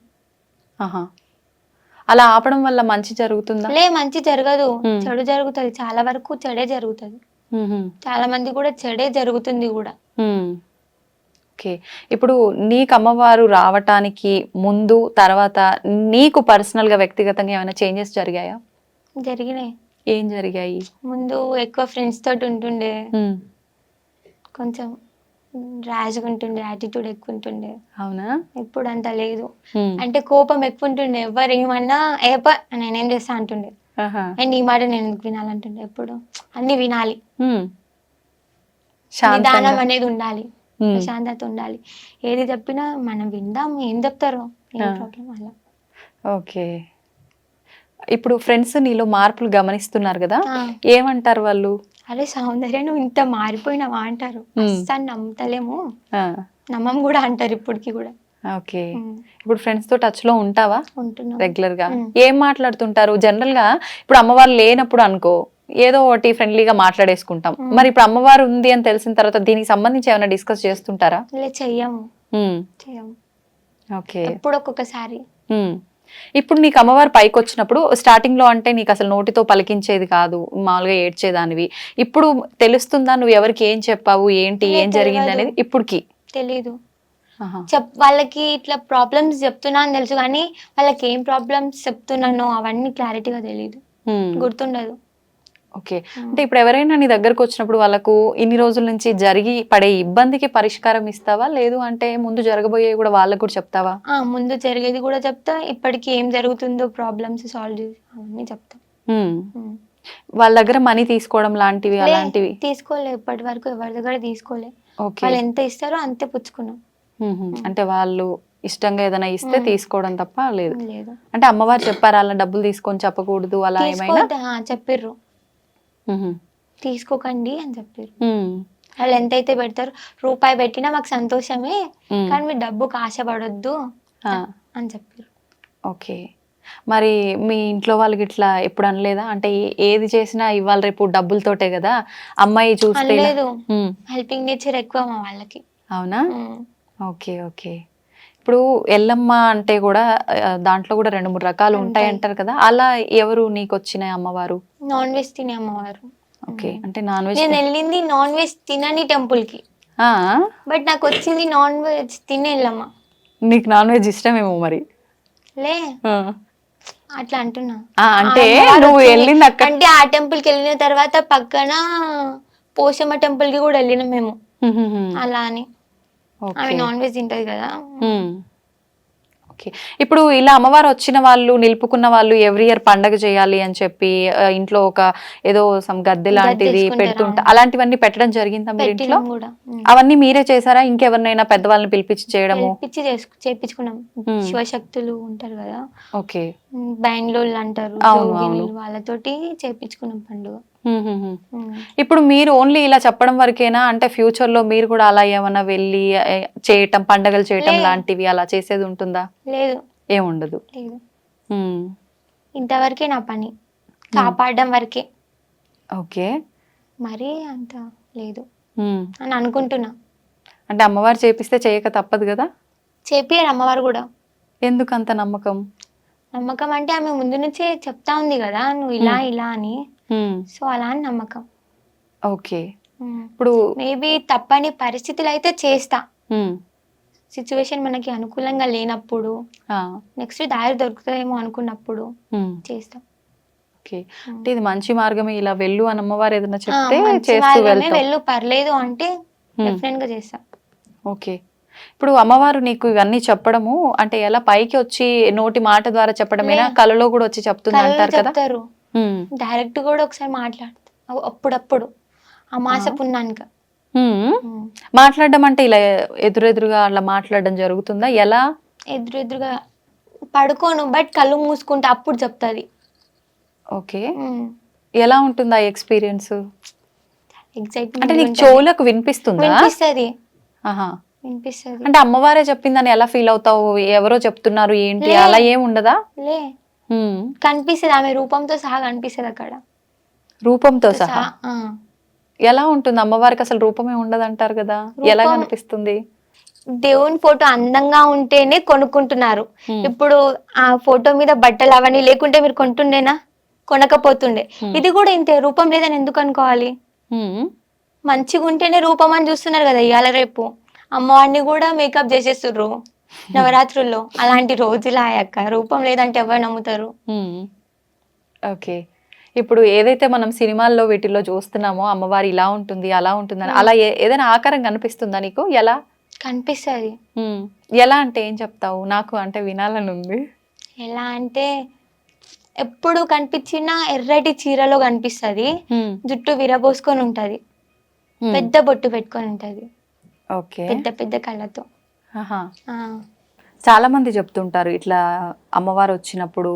అలా ఆపడం వల్ల మంచి జరుగుతుందా? లే, మంచి జరగదు, చెడు జరుగుతుంది. చాలా వరకు చెడే జరుగుతుంది. చాలా మంది కూడా చెడే జరుగుతుంది కూడా. ఓకే. ఇప్పుడు నీకు అమ్మవారు రావటానికి ముందు తర్వాత నీకు పర్సనల్ గా వ్యక్తిగతంగా ఏమైనా చేంజెస్ జరిగాయా? జరిగినాయి. ఏం జరిగాయి? ముందు ఎక్కువ ఫ్రెండ్స్ తోటి ఉంటుండే, కొంచెం ర్యాష్గా ఉంటుండే, యాటిట్యూడ్ ఎక్కువ ఉంటుండే. అవునా? ఇప్పుడు అంత లేదు. అంటే కోపం ఎక్కువ ఉంటుండే, ఎవరు ఏమన్నా నేనేం చేస్తా అంటుండే, అండ్ ఈ మాట నేను ఎందుకు వినాలంటుండే. ఎప్పుడు అన్ని వినాలి, నిదానం అనేది ఉండాలి, ప్రశాంతత ఉండాలి. ఏది చెప్పినా మనం విందాం, ఏం చెప్తారో ఏం ప్రాబ్లం అలా. ఓకే. ఇప్పుడు ఫ్రెండ్స్ నీలో మార్పులు గమనిస్తున్నారు కదా, ఏమంటారు వాళ్ళు? అరే సౌందర్య నువ్వు ఇంత మారిపోయినావా అంటారు. అస్సలు నమ్ముతలేము, నమ్మం కూడా అంటారు ఇప్పటికి కూడా. ఓకే. ఇప్పుడు ఫ్రెండ్స్ తో టచ్ లో ఉంటావా? ఉంటున్నా రెగ్యులర్ గా. ఏం మాట్లాడుతుంటారు జనరల్ గా? ఇప్పుడు అమ్మవారు లేనప్పుడు అనుకో ఏదో ఒకటి ఫ్రెండ్లీగా మాట్లాడేసుకుంటాం, మరి ఇప్పుడు అమ్మవారు ఉంది అని తెలిసిన తర్వాత దీనికి సంబంధించి ఏమైనా డిస్కస్ చేస్తుంటారా? చెయ్యము. ఓకే. ఎప్పుడు ఒక్కొక్కసారి. ఇప్పుడు నీకు అమ్మవారు పైకి వచ్చినప్పుడు స్టార్టింగ్ లో అంటే నీకు అసలు నోటితో పలికించేది కాదు, మామూలుగా ఏడ్చేదానివి. ఇప్పుడు తెలుస్తుందా నువ్వు ఎవరికి ఏం చెప్పావు, ఏంటి, ఏం జరిగింది అనేది? ఇప్పటికి తెలీదు. వాళ్ళకి ఇట్లా ప్రాబ్లమ్స్ చెప్తున్నా అని తెలుసు, కానీ వాళ్ళకి ఏం ప్రాబ్లమ్స్ చెప్తున్నానో అవన్నీ క్లారిటీగా తెలీదు, గుర్తుండదు. ఓకే. అంటే ఇప్పుడు ఎవరైనా నీ దగ్గరకు వచ్చినప్పుడు వాళ్ళకు ఇన్ని రోజుల నుంచి జరిగి పడే ఇబ్బందికి పరిష్కారం ఇస్తావా, లేదు అంటే ముందు జరగబోయే కూడా వాళ్ళకు కూడా చెప్తావా? ముందు జరిగేది కూడా చెప్తా, ఇప్పటికి ఏం జరుగుతుందో ప్రాబ్లమ్స్ సాల్వ్ చేసి అవన్నీ చెప్తా. వాళ్ళ దగ్గర మనీ తీసుకోవడం లాంటివి అలాంటివి తీసుకోలే, ఇప్పటి వరకు ఎవరి దగ్గర తీసుకోలే. వాళ్ళు ఎంత ఇస్తారో అంతే పుచ్చుకున్నాం. అంటే వాళ్ళు ఇష్టంగా ఏదైనా ఇస్తే తీసుకోవడం తప్ప లేదు. అంటే అమ్మవారు చెప్పారా అలా డబ్బులు తీసుకొని చెప్పకూడదు అలా ఏమైనా? చెప్పిర్రు. తీసుకోకండి అని చెప్పారు. వాళ్ళు ఎంతైతే పెడతారు, రూపాయి పెట్టినా మాకు సంతోషమే, కానీ మీరు డబ్బుకు ఆశపడొద్దు అని చెప్పారు. ఓకే. మరి మీ ఇంట్లో వాళ్ళకి ఇట్లా ఎప్పుడు అనలేదా? అంటే ఏది చేసినా ఇవాళ రేపు డబ్బులతోటే కదా, అమ్మాయి చూస్తే లేదు, హెల్పింగ్ నేచర్ ఎక్కువ మా వాళ్ళకి. అవునా? Okay okay. ఇప్పుడు ఎల్లమ్మ అంటే కూడా దాంట్లో కూడా 2-3 రకాలు ఉంటాయి అంటారు కదా, అలా ఎవరు నీకు వచ్చిన అమ్మవారు? నాన్ వెజ్ తినే అమ్మవారు. ఓకే. అంటే నాన్ వెజ్ నేను వెళ్ళింది నాన్ వెజ్ తినని టెంపుల్ కి, బట్ నాకు వచ్చింది నాన్ వెజ్ తినే ఎల్లమ్మ. నీకు నాన్ వెజ్ ఇష్టమేమో మరి. లే అట్లా అంటున్నా. అంటే నువ్వు వెళ్ళింది అక్కడ, అంటే ఆ టెంపుల్ కి వెళ్ళిన తర్వాత పక్కన పోషమ్మ టెంపుల్ కి కూడా వెళ్ళినాం మేము. అలా అని ఆమె నాన్ వెజ్ తింటది కదా. ఓకే. ఇప్పుడు ఇలా అమ్మవారు వచ్చిన వాళ్ళు, నిలుపుకున్న వాళ్ళు ఎవ్రీ ఇయర్ పండగ చేయాలి అని చెప్పి ఇంట్లో ఒక ఏదో సమ్ గద్దె లాంటిది పెడుతుంటా, అలాంటివన్నీ పెట్టడం జరిగిందా మీరు ఇంట్లో? అవన్నీ మీరే చేశారా? ఇంకెవరినైనా పెద్దవాళ్ళని పిలిపించి చేయడము? చేపించుకున్నాం. శివశక్తులు ఉంటారు కదా, ఓకే, బెంగళూరు అంటారు, వాళ్ళతోటి చేపించుకున్నాం పండుగ. ఇప్పుడు మీరు ఓన్లీ ఇలా చెప్పడం వరకేనా? అంటే ఫ్యూచర్ లో మీరు కూడా అలా ఏమన్నా వెళ్ళి చేయటం, పండగలు చేయటం లాంటివి అలా చేసేది ఉంటుందా? లేదు, ఏముండదు. లేదు, ఇంతవరకే నా పని, కాపాడడం వరకే. ఓకే. మరి అంత లేదు అని అనుకుంటున్నా. అంటే అమ్మవారు చేపిస్తే చేయక తప్పదు కదా? చేపియారు అమ్మవారు కూడా. ఎందుకు అంత నమ్మకం? నమ్మకం అంటే ఆమె ముందు నుంచే చెప్తా ఉంది కదా, నువ్వు ఇలా ఇలా అని, సో అలా అని నమ్మకం. ఓకే. ఇప్పుడు మేబీ తప్పని పరిస్థితులు అయితే చేస్తా, సిచ్యువేషన్ మనకి అనుకూలంగా లేనప్పుడు, నెక్స్ట్ దారి దొరుకుతుందేమో అనుకున్నప్పుడు చేస్తాం. ఓకే. అంటే ఇది మంచి మార్గమే, ఇలా వెళ్ళు అని అమ్మవారు ఏదైనా చెప్తే చేస్తూ వెళ్తాం. వెళ్ళు పర్లేదు అంటే డెఫినెట్ గా చేస్తా. ఓకే. ఇప్పుడు అమ్మవారు నీకు ఇవన్నీ చెప్పడము అంటే ఎలా, పైకి వచ్చి నోటి మాట ద్వారా చెప్పడమేనా, కలలో కూడా వచ్చి చెప్తుంది అంటారు కదా? డైరెక్ట్ కూడా ఒకసారి మాట్లాడుతా అప్పుడప్పుడు, అమాస పున్నానికి. మాట్లాడడం అంటే ఇలా ఎదురెదురుగా అలా మాట్లాడడం జరుగుతుందా? ఎలా? ఎదురెదురుగా పడుకోను, బట్ కళ్ళు మూసుకుంటే అప్పుడు చెప్తాది. ఓకే. ఎలా ఉంటుంది ఆ ఎక్స్పీరియన్స్? ఎగ్జైట్మెంట్. అంటే నీకు చెవులకు వినిపిస్తుందా? వినిపిస్తుంది. వినిపిస్తుంది. అంటే అమ్మవారే చెప్పిందని ఎలా ఫీల్ అవుతావు? ఎవరో చెప్తున్నారు ఏంటి, అలా ఏం ఉండదా? లే, కనిపిస్తుంది, ఆమె రూపంతో సహా కనిపిస్తుంది అక్కడ. రూపంతో సహా? ఎలా ఉంటుంది? అమ్మవారికి అసలు రూపమే ఉండదు అంటారు కదా, ఎలా కనిపిస్తుంది? దేవుని ఫోటో అందంగా ఉంటేనే కొనుక్కుంటున్నారు. ఇప్పుడు ఆ ఫోటో మీద బట్టలు అవన్నీ లేకుంటే మీరు కొంటుండేనా? కొనకపోతుండే. ఇది కూడా ఇంతే, రూపం లేదని ఎందుకు అనుకోవాలి? మంచిగా ఉంటేనే రూపం అని చూస్తున్నారు కదా ఇవాళ రేపు. అమ్మవారిని కూడా మేకప్ చేసేస్తుర్రు నవరాత్రుల్లో. అలాంటి రోజులు అయ్యాక రూపం లేదంటే ఎవరు నమ్ముతారు? ఓకే. ఇప్పుడు ఏదైతే మనం సినిమాల్లో వీటిల్లో చూస్తున్నామో అమ్మవారు ఇలా ఉంటుంది అలా ఉంటుందని, అలా ఏదైనా ఆకారం కనిపిస్తుందా నీకు? ఎలా కనిపిస్తుంది? ఎలా అంటే ఏం చెప్తావు? నాకు అంటే వినాలని ఉంది. ఎలా అంటే ఎప్పుడు కనిపించినా ఎర్రటి చీరలో కనిపిస్తుంది, జుట్టు విరబోసుకొని ఉంటది, పెద్ద బొట్టు పెట్టుకొని ఉంటది, పెద్ద పెద్ద కళ్ళతో. చాలా మంది చెప్తుంటారు ఇట్లా అమ్మవారు వచ్చినప్పుడు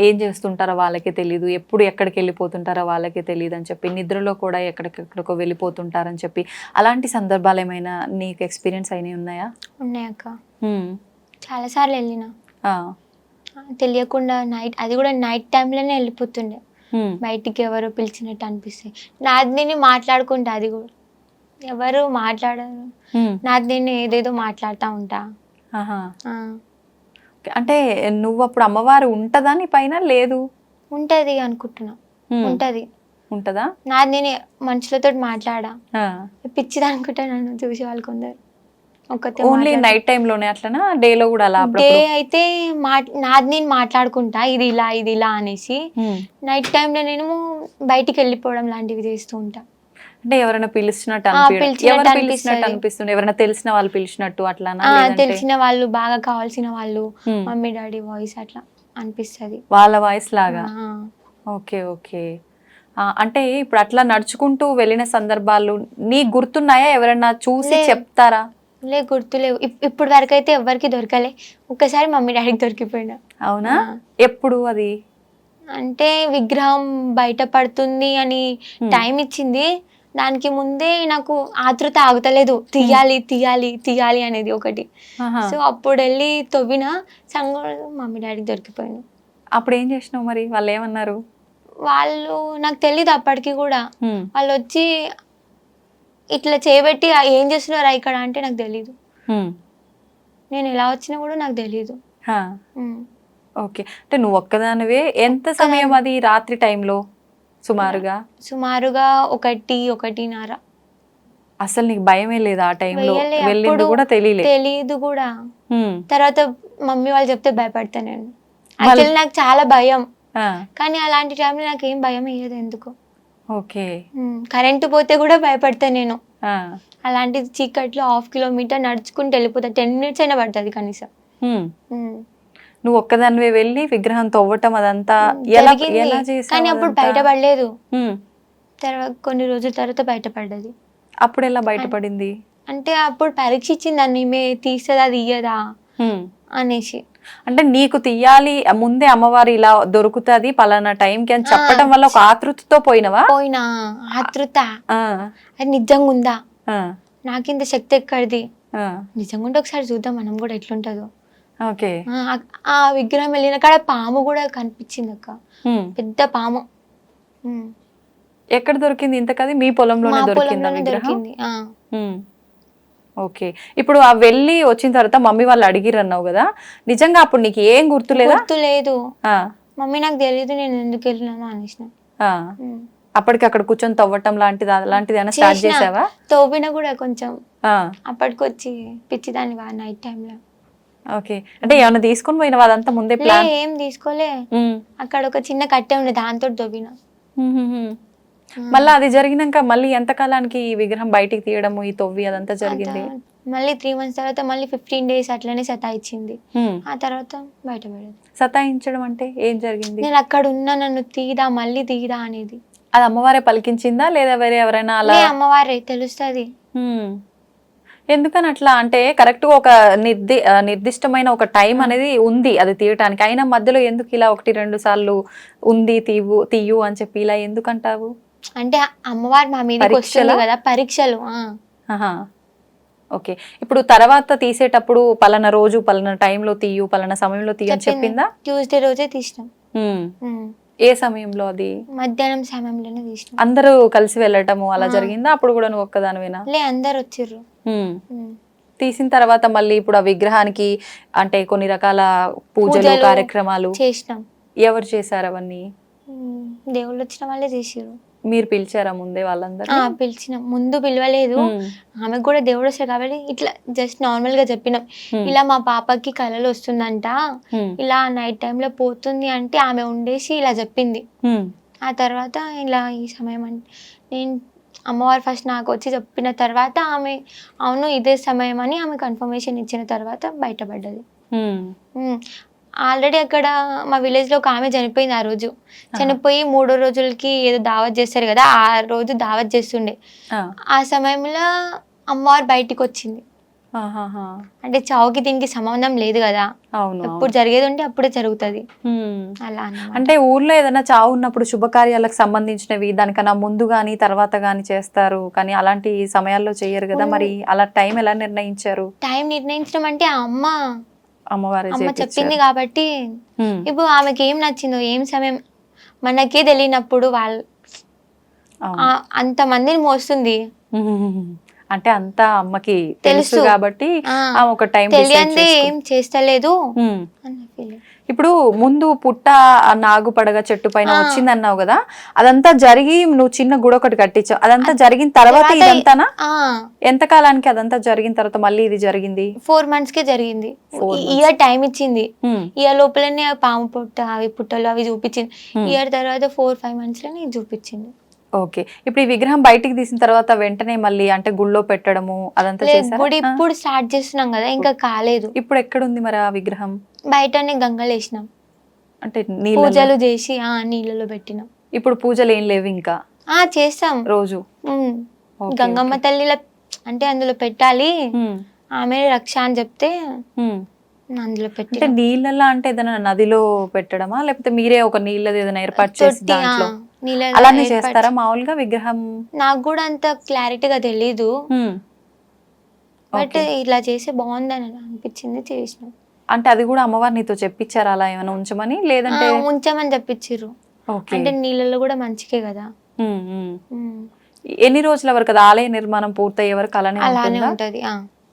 ఏం చేస్తుంటారో వాళ్ళకే తెలియదు, ఎప్పుడు ఎక్కడికి వెళ్ళిపోతుంటారో వాళ్ళకే తెలియదు అని చెప్పి, నిద్రలో కూడా ఎక్కడికెక్కడికో వెళ్ళిపోతుంటారని చెప్పి. అలాంటి సందర్భాలు ఏమైనా నీకు ఎక్స్పీరియన్స్ అయినవి ఉన్నాయా? ఉన్నాయక్క, చాలా సార్లు వెళ్ళినా. తెలియకుండా నైట్, అది కూడా నైట్ టైంలోనే వెళ్ళిపోతుండే, బయటికి ఎవరో పిలిచినట్టు అనిపిస్తాయి. నాది నేను మాట్లాడుకుంటా, అది కూడా ఎవరు మాట్లాడరు, నాది నేను ఏదేదో మాట్లాడుతూ ఉంటా. అంటే నువ్వు అప్పుడు అమ్మవారు ఉంటదా నీ పైన? లేదు, ఉంటది అనుకుంటున్నా. ఉంటది. ఉంటదా? నాది నేను మనుషులతో మాట్లాడా, పిచ్చిది అనుకుంటా నన్ను చూసే వాళ్ళు కొందరు. ఓన్లీ నైట్ టైం లోనే అట్లనా, డేలో కూడా అలా? డే అయితే నాది నేను మాట్లాడుకుంటా, ఇది ఇలా ఇది ఇలా అనేసి. నైట్ టైంలో నేను బయటికి వెళ్ళిపోవడం లాంటివి చేస్తూ ఉంటా. అంటే ఎవరైనా పిలిచినట్టు అనిపిస్తుంది? ఎవరైనా తెలిసిన వాళ్ళు పిలిచినట్టు అట్లా? తెలిసిన వాళ్ళు, బాగా కావాల్సిన వాళ్ళు, మమ్మీ డాడీ వాయిస్ అట్లా అనిపిస్తుంది, వాళ్ళ వాయిస్ లాగా. Okay okay. అంటే ఇప్పుడు అట్లా నడుచుకుంటూ వెళ్ళిన సందర్భాలు నీకు గుర్తున్నాయా? ఎవరైనా చూసి చెప్తారా? లే, గుర్తులేవు. ఇప్పుడు వరకు అయితే ఎవరికి దొరకలే. ఒక్కసారి మమ్మీ డాడీకి దొరికిపోయినా. అవునా? ఎప్పుడు అది? అంటే విగ్రహం బయట పడుతుంది అని టైం ఇచ్చింది. దానికి ముందే నాకు ఆతృత ఆగుతలేదు, తీయాలి తీయాలి తీయాలి అనేది ఒకటి. సో అప్పుడు వెళ్ళి తవ్విన సంగ మమ్మీ డాడీకి దొరికిపోయాను. అప్పుడు ఏం చేసినావు మరి? వాళ్ళు ఏమన్నారు? వాళ్ళు నాకు తెలీదు అప్పటికి కూడా. వాళ్ళు వచ్చి ఇట్లా చేయబెట్టి ఏం చేస్తున్నారా ఇక్కడ అంటే నాకు తెలీదు. నేను ఎలా వచ్చినా కూడా నాకు తెలీదు. ఓకే, అంటే నువ్వు ఒక్కదానివే. ఎంత సమయం అది రాత్రి టైంలో? సుమారుగా 1-1:30. అసలు నీకు భయమే లేదా ఆ టైంలో? వెళ్ళింది కూడా తెలీదు కూడా. తర్వాత మమ్మీ వాళ్ళు చెప్తే భయపడతా నేను. యాక్చువల్లీ నాకు చాలా భయం, కానీ అలాంటి టైంలో నాకు ఏం భయం అయ్యేది ఎందుకు. ఓకే, కరెంటు పోతే కూడా భయపడతా నేను. అలాంటిది చీకట్లో 1/2 కిలోమీటర్ నడుచుకుంటూ వెళ్ళిపోతా. 10 minutes అయినా పడుతుంది కనీసం. నువ్వు ఒక్కదానివే వెళ్ళి విగ్రహం తవ్వటం అదంతా ఎలా చేసావు? కానీ అప్పుడు బయటపడలేదు. తర్వాత కొన్ని రోజుల తర్వాత బయటపడ్డది. అప్పుడు ఎలా బయటపడింది అంటే అప్పుడు పరీక్ష ఇచ్చింది దాన్ని, ఈమె తీస్తుందా తీయదా అనేసి. అంటే నీకు తీయాలి ముందే అమ్మవారు ఇలా దొరుకుతుంది పలానా టైంకి అని చెప్పడం వల్ల ఒక ఆతృతతో పోయినా ఆతృత అది నిజంగా ఉందా, నాకింత శక్తి ఎక్కడిది, నిజంగా ఉంటే ఒకసారి చూద్దాం మనం కూడా ఎట్లుంటదో. ఓకే, ఆ విగ్రహం వెళ్ళిన కాడ పాము కూడా కనిపించింది అక్క, పెద్ద పాము. ఎక్కడ దొరికింది ఇంతకది? మీ పొలంలోనే దొరికింది. ఓకే, ఇప్పుడు ఆ వెళ్ళి వచ్చిన తర్వాత మమ్మీ వాళ్ళు అడిగిరు అన్నావు కదా, నిజంగా అప్పుడు నీకు ఏం గుర్తులేదు. మమ్మీ నాకు తెలియదు నేను ఎందుకు వెళ్ళినాను అనేసిన. అప్పటికి అక్కడ కూర్చొని తవ్వటం అలాంటిది ఏమైనా స్టార్ట్ చేసావా? తవ్విన కూడా కొంచెం అప్పటికి వచ్చి పిచ్చిదాన్ని నైట్ టైంలో. ఓకే, అంటే ఏమైనా తీసుకొని పోయినా అదంతా ముందే ప్లాన్? ఏం తీసుకోలే, అక్కడ ఒక చిన్న కట్టె ఉండే దాంతో తవ్విన. మళ్ళీ అది జరిగినాక మళ్ళీ ఎంత కాలానికి ఈ విగ్రహం బయటికి తీయడము ఈ తవ్వి అదంతా జరిగింది? మళ్ళీ 3 months తర్వాత మళ్ళీ 15 days అట్లనే సతాయించింది. ఆ తర్వాత బయటపడేది. సతాయించడం అంటే ఏం జరిగింది? నేను అక్కడ ఉన్నా, నన్ను తీదా మళ్ళీ తీదా అనేది. అది అమ్మవారే పలికించిందా లేదా వేరే ఎవరైనా? అలా అమ్మవారే తెలుస్తుంది. ఎందుకని అట్లా అంటే కరెక్ట్ గా ఒక నిర్దిష్టమైన ఒక టైం అనేది ఉంది అది తీయటానికి, అయినా మధ్యలో ఎందుకు ఇలా 1-2 సార్లు ఉంది తీయు అని చెప్పి ఇలా ఎందుకంటావు? అంటే అమ్మవారు మా మీదకి వస్తుంది కదా పరీక్షలు. ఓకే, ఇప్పుడు తర్వాత తీసేటప్పుడు పలానా రోజు పలానా టైంలో తీయు పలానా సమయంలో తీయు అని చెప్పిందా? ట్యూస్డే రోజే తీసినాం. ఏ సమయంలో? అది మధ్యాహ్నం సమయంలోనే తీసినాం. అందరూ కలిసి వెళ్ళటము అలా జరిగిందా? అప్పుడు కూడా నువ్వు ఒక్కదానివేనా? అందరు వచ్చిర్రు. తీసిన తర్వాత మళ్ళీ ఇప్పుడు ఆ విగ్రహానికి అంటే కొన్ని రకాల పూజలు కార్యక్రమాలు చేసినాం. ఎవరు చేశారు అవన్నీ? దేవుళ్ళు వచ్చిన వాళ్ళే చేసిర్రు. మీరు పిలిచారా ముందే వాళ్ళందరూ? పిలిచినాం, ముందు పిలవలేదు. ఆమెకు కూడా దేవుడు వస్తాడు కాబట్టి ఇట్లా జస్ట్ నార్మల్ గా చెప్పినాం, ఇలా మా పాపకి కళలు వస్తుందంట, ఇలా నైట్ టైంలో పోతుంది అంటే ఆమె ఉండేసి ఇలా చెప్పింది. ఆ తర్వాత ఇలా ఈ సమయం అంటే నేను అమ్మవారు ఫస్ట్ నాకు వచ్చి చెప్పిన తర్వాత ఆమె అవును ఇదే సమయం అని ఆమె కన్ఫర్మేషన్ ఇచ్చిన తర్వాత బయటపడ్డది. ఆల్రెడీ అక్కడ మా విలేజ్ లో ఒక ఆమె చనిపోయింది. ఆ రోజు చనిపోయి 3 రోజులకి ఏదో దావత్ చేస్తారు కదా, ఆ రోజు దావత్ చేస్తుండే. ఆ సమయంలో అమ్మవారు బయటికి వచ్చింది. అంటే చావుకి దీనికి సంబంధం లేదు కదా, ఎప్పుడు జరిగేది ఉంటే అప్పుడే జరుగుతుంది అలా. అంటే ఊర్లో ఏదైనా చావు ఉన్నప్పుడు శుభకార్యాలకు సంబంధించినవి దానికన్నా ముందు గాని తర్వాత గాని చేస్తారు, కానీ అలాంటి సమయాల్లో చేయరు కదా, మరి అలా టైం ఎలా నిర్ణయించారు? టైం నిర్ణయించడం అంటే అమ్మ చెప్పింది కాబట్టి. ఇప్పుడు ఆమెకి ఏం నచ్చిందో ఏం సమయం మనకే తెలియనప్పుడు వాళ్ళు అంత మందిని మోస్తుంది అంటే అంతా అమ్మకి తెలుసు కాబట్టి ఒక టైం తెలియంది ఏం చేస్తలేదు. ఇప్పుడు ముందు పుట్ట నాగు పడగ చెట్టు పైన వచ్చింది అన్నావు కదా, అదంతా జరిగి నువ్వు చిన్న గుడి ఒకటి కట్టించావు, అదంతా జరిగిన తర్వాత ఇదంతానా? ఎంత కాలానికి అదంతా జరిగిన తర్వాత మళ్ళీ ఇది జరిగింది? 4 months కే జరిగింది. ఇయర్ టైం ఇచ్చింది. ఇయర్ లోపలనే పాము పుట్ట అవి పుట్టలు అవి చూపించింది. ఇయర్ తర్వాత 4-5 months లోనే చూపించింది. ఓకే, ఇప్పుడు ఈ విగ్రహం బయటికి తీసిన తర్వాత వెంటనే మళ్ళీ అంటే గుళ్ళో పెట్టడము అదంతా చేశారా? గుడి ఇప్పుడు స్టార్ట్ చేస్తున్నాం కదా, ఇంకా కాలేదు. ఇప్పుడు ఎక్కడుంది మరి ఆ విగ్రహం? బయటనే గంగలు వేసినాం, అంటే పూజలు చేసి నీళ్ళలో పెట్టినాం. ఇప్పుడు పూజలు ఏం లేవు ఇంకా? చేస్తాం రోజు. గంగమ్మ తల్లిల అంటే అందులో పెట్టాలి, ఆమె రక్ష అని చెప్తే అందులో అంటే పెట్టి నీళ్ళలా అంటే ఏదైనా నదిలో పెట్టడమా లేకపోతే మీరే ఒక నీళ్ళది ఏదైనా ఏర్పాటు చేసి తొట్టి దాంట్లో నీళ్ళ అలానే చేస్తారా మామూలుగా విగ్రహం? నాకు కూడా అంత క్లారిటీగా తెలీదు, హ్మ్. బట్ ఇలా చేస్తే బాగుందని అనిపించింది, చేసిన. అంటే అది కూడా అమ్మవారు నీతో చెప్పించారా అలా ఏమైనా ఉంచమని, లేదంటే ఉంచామని చెప్పించిర్రు. ఓకే. అంటే నీళ్ళలో కూడా మంచికే కదా. ఎన్ని రోజుల వరకు అది ఆలయ నిర్మాణం పూర్తయ్యే వరకు అలానే అలానే ఉంటుందా? ఉంటది.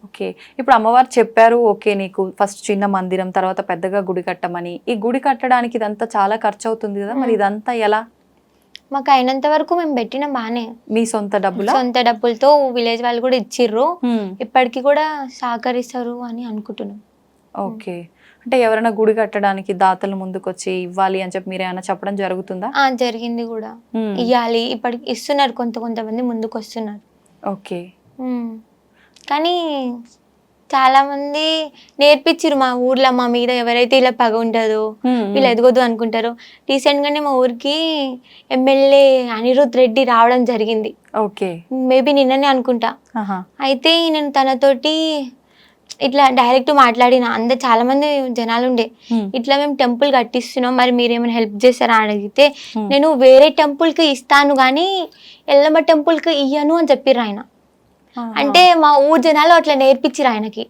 ఓకే. ఇప్పుడు అమ్మవారు చెప్పారు, ఓకే, నీకు ఫస్ట్ చిన్న మందిరం తర్వాత పెద్దగా గుడి కట్టమని. ఈ గుడి కట్టడానికి ఇదంతా చాలా ఖర్చు అవుతుంది కదా, మరి ఇదంతా ఎలా? మాకు అయినంత వరకు మేము పెట్టిన బానే. మీ సొంత డబ్బులా? సొంత డబ్బులతో విలేజ్ వాళ్ళు కూడా ఇచ్చిర్రు, ఇప్పటికి కూడా సహకరిస్తారు అని అనుకుంటున్నాం. ఓకే. అంటే ఎవరైనా గుడి కట్టడానికి దాతలు ముందుకొచ్చి ఇవ్వాలి అని చెప్పి మీరు ఏమైనా చెప్పడం జరుగుతుందా? జరిగింది కూడా, ఇవ్వాలి, ఇప్పటికి ఇస్తున్నారు, కొంతమంది ముందుకు వస్తున్నారు. ఓకే. కానీ చాలా మంది నేర్పించారు మా ఊర్లో, మా మీద ఎవరైతే ఇలా పగ ఉంటుందో వీళ్ళు ఎదగొద్దు అనుకుంటారో. రీసెంట్ గానే మా ఊరికి ఎమ్మెల్యే అనిరుద్ రెడ్డి రావడం జరిగింది. ఓకే. మేబీ నిన్ననే అనుకుంటా. అయితే నేను తనతోటి ఇట్లా డైరెక్ట్ మాట్లాడిన, అందరు చాలా మంది జనాలు ఉండే, ఇట్లా మేము టెంపుల్ కట్టిస్తున్నాం, మరి మీరేమైనా హెల్ప్ చేస్తారా అని అడిగితే, నేను వేరే టెంపుల్ కి ఇస్తాను గానీ ఎల్లమ్మ టెంపుల్ కి ఇయ్యను అని చెప్పిర్రు ఆయన. అంటే మా ఊరు జనాలు అట్లా నేర్పించిరు ఆయనకి.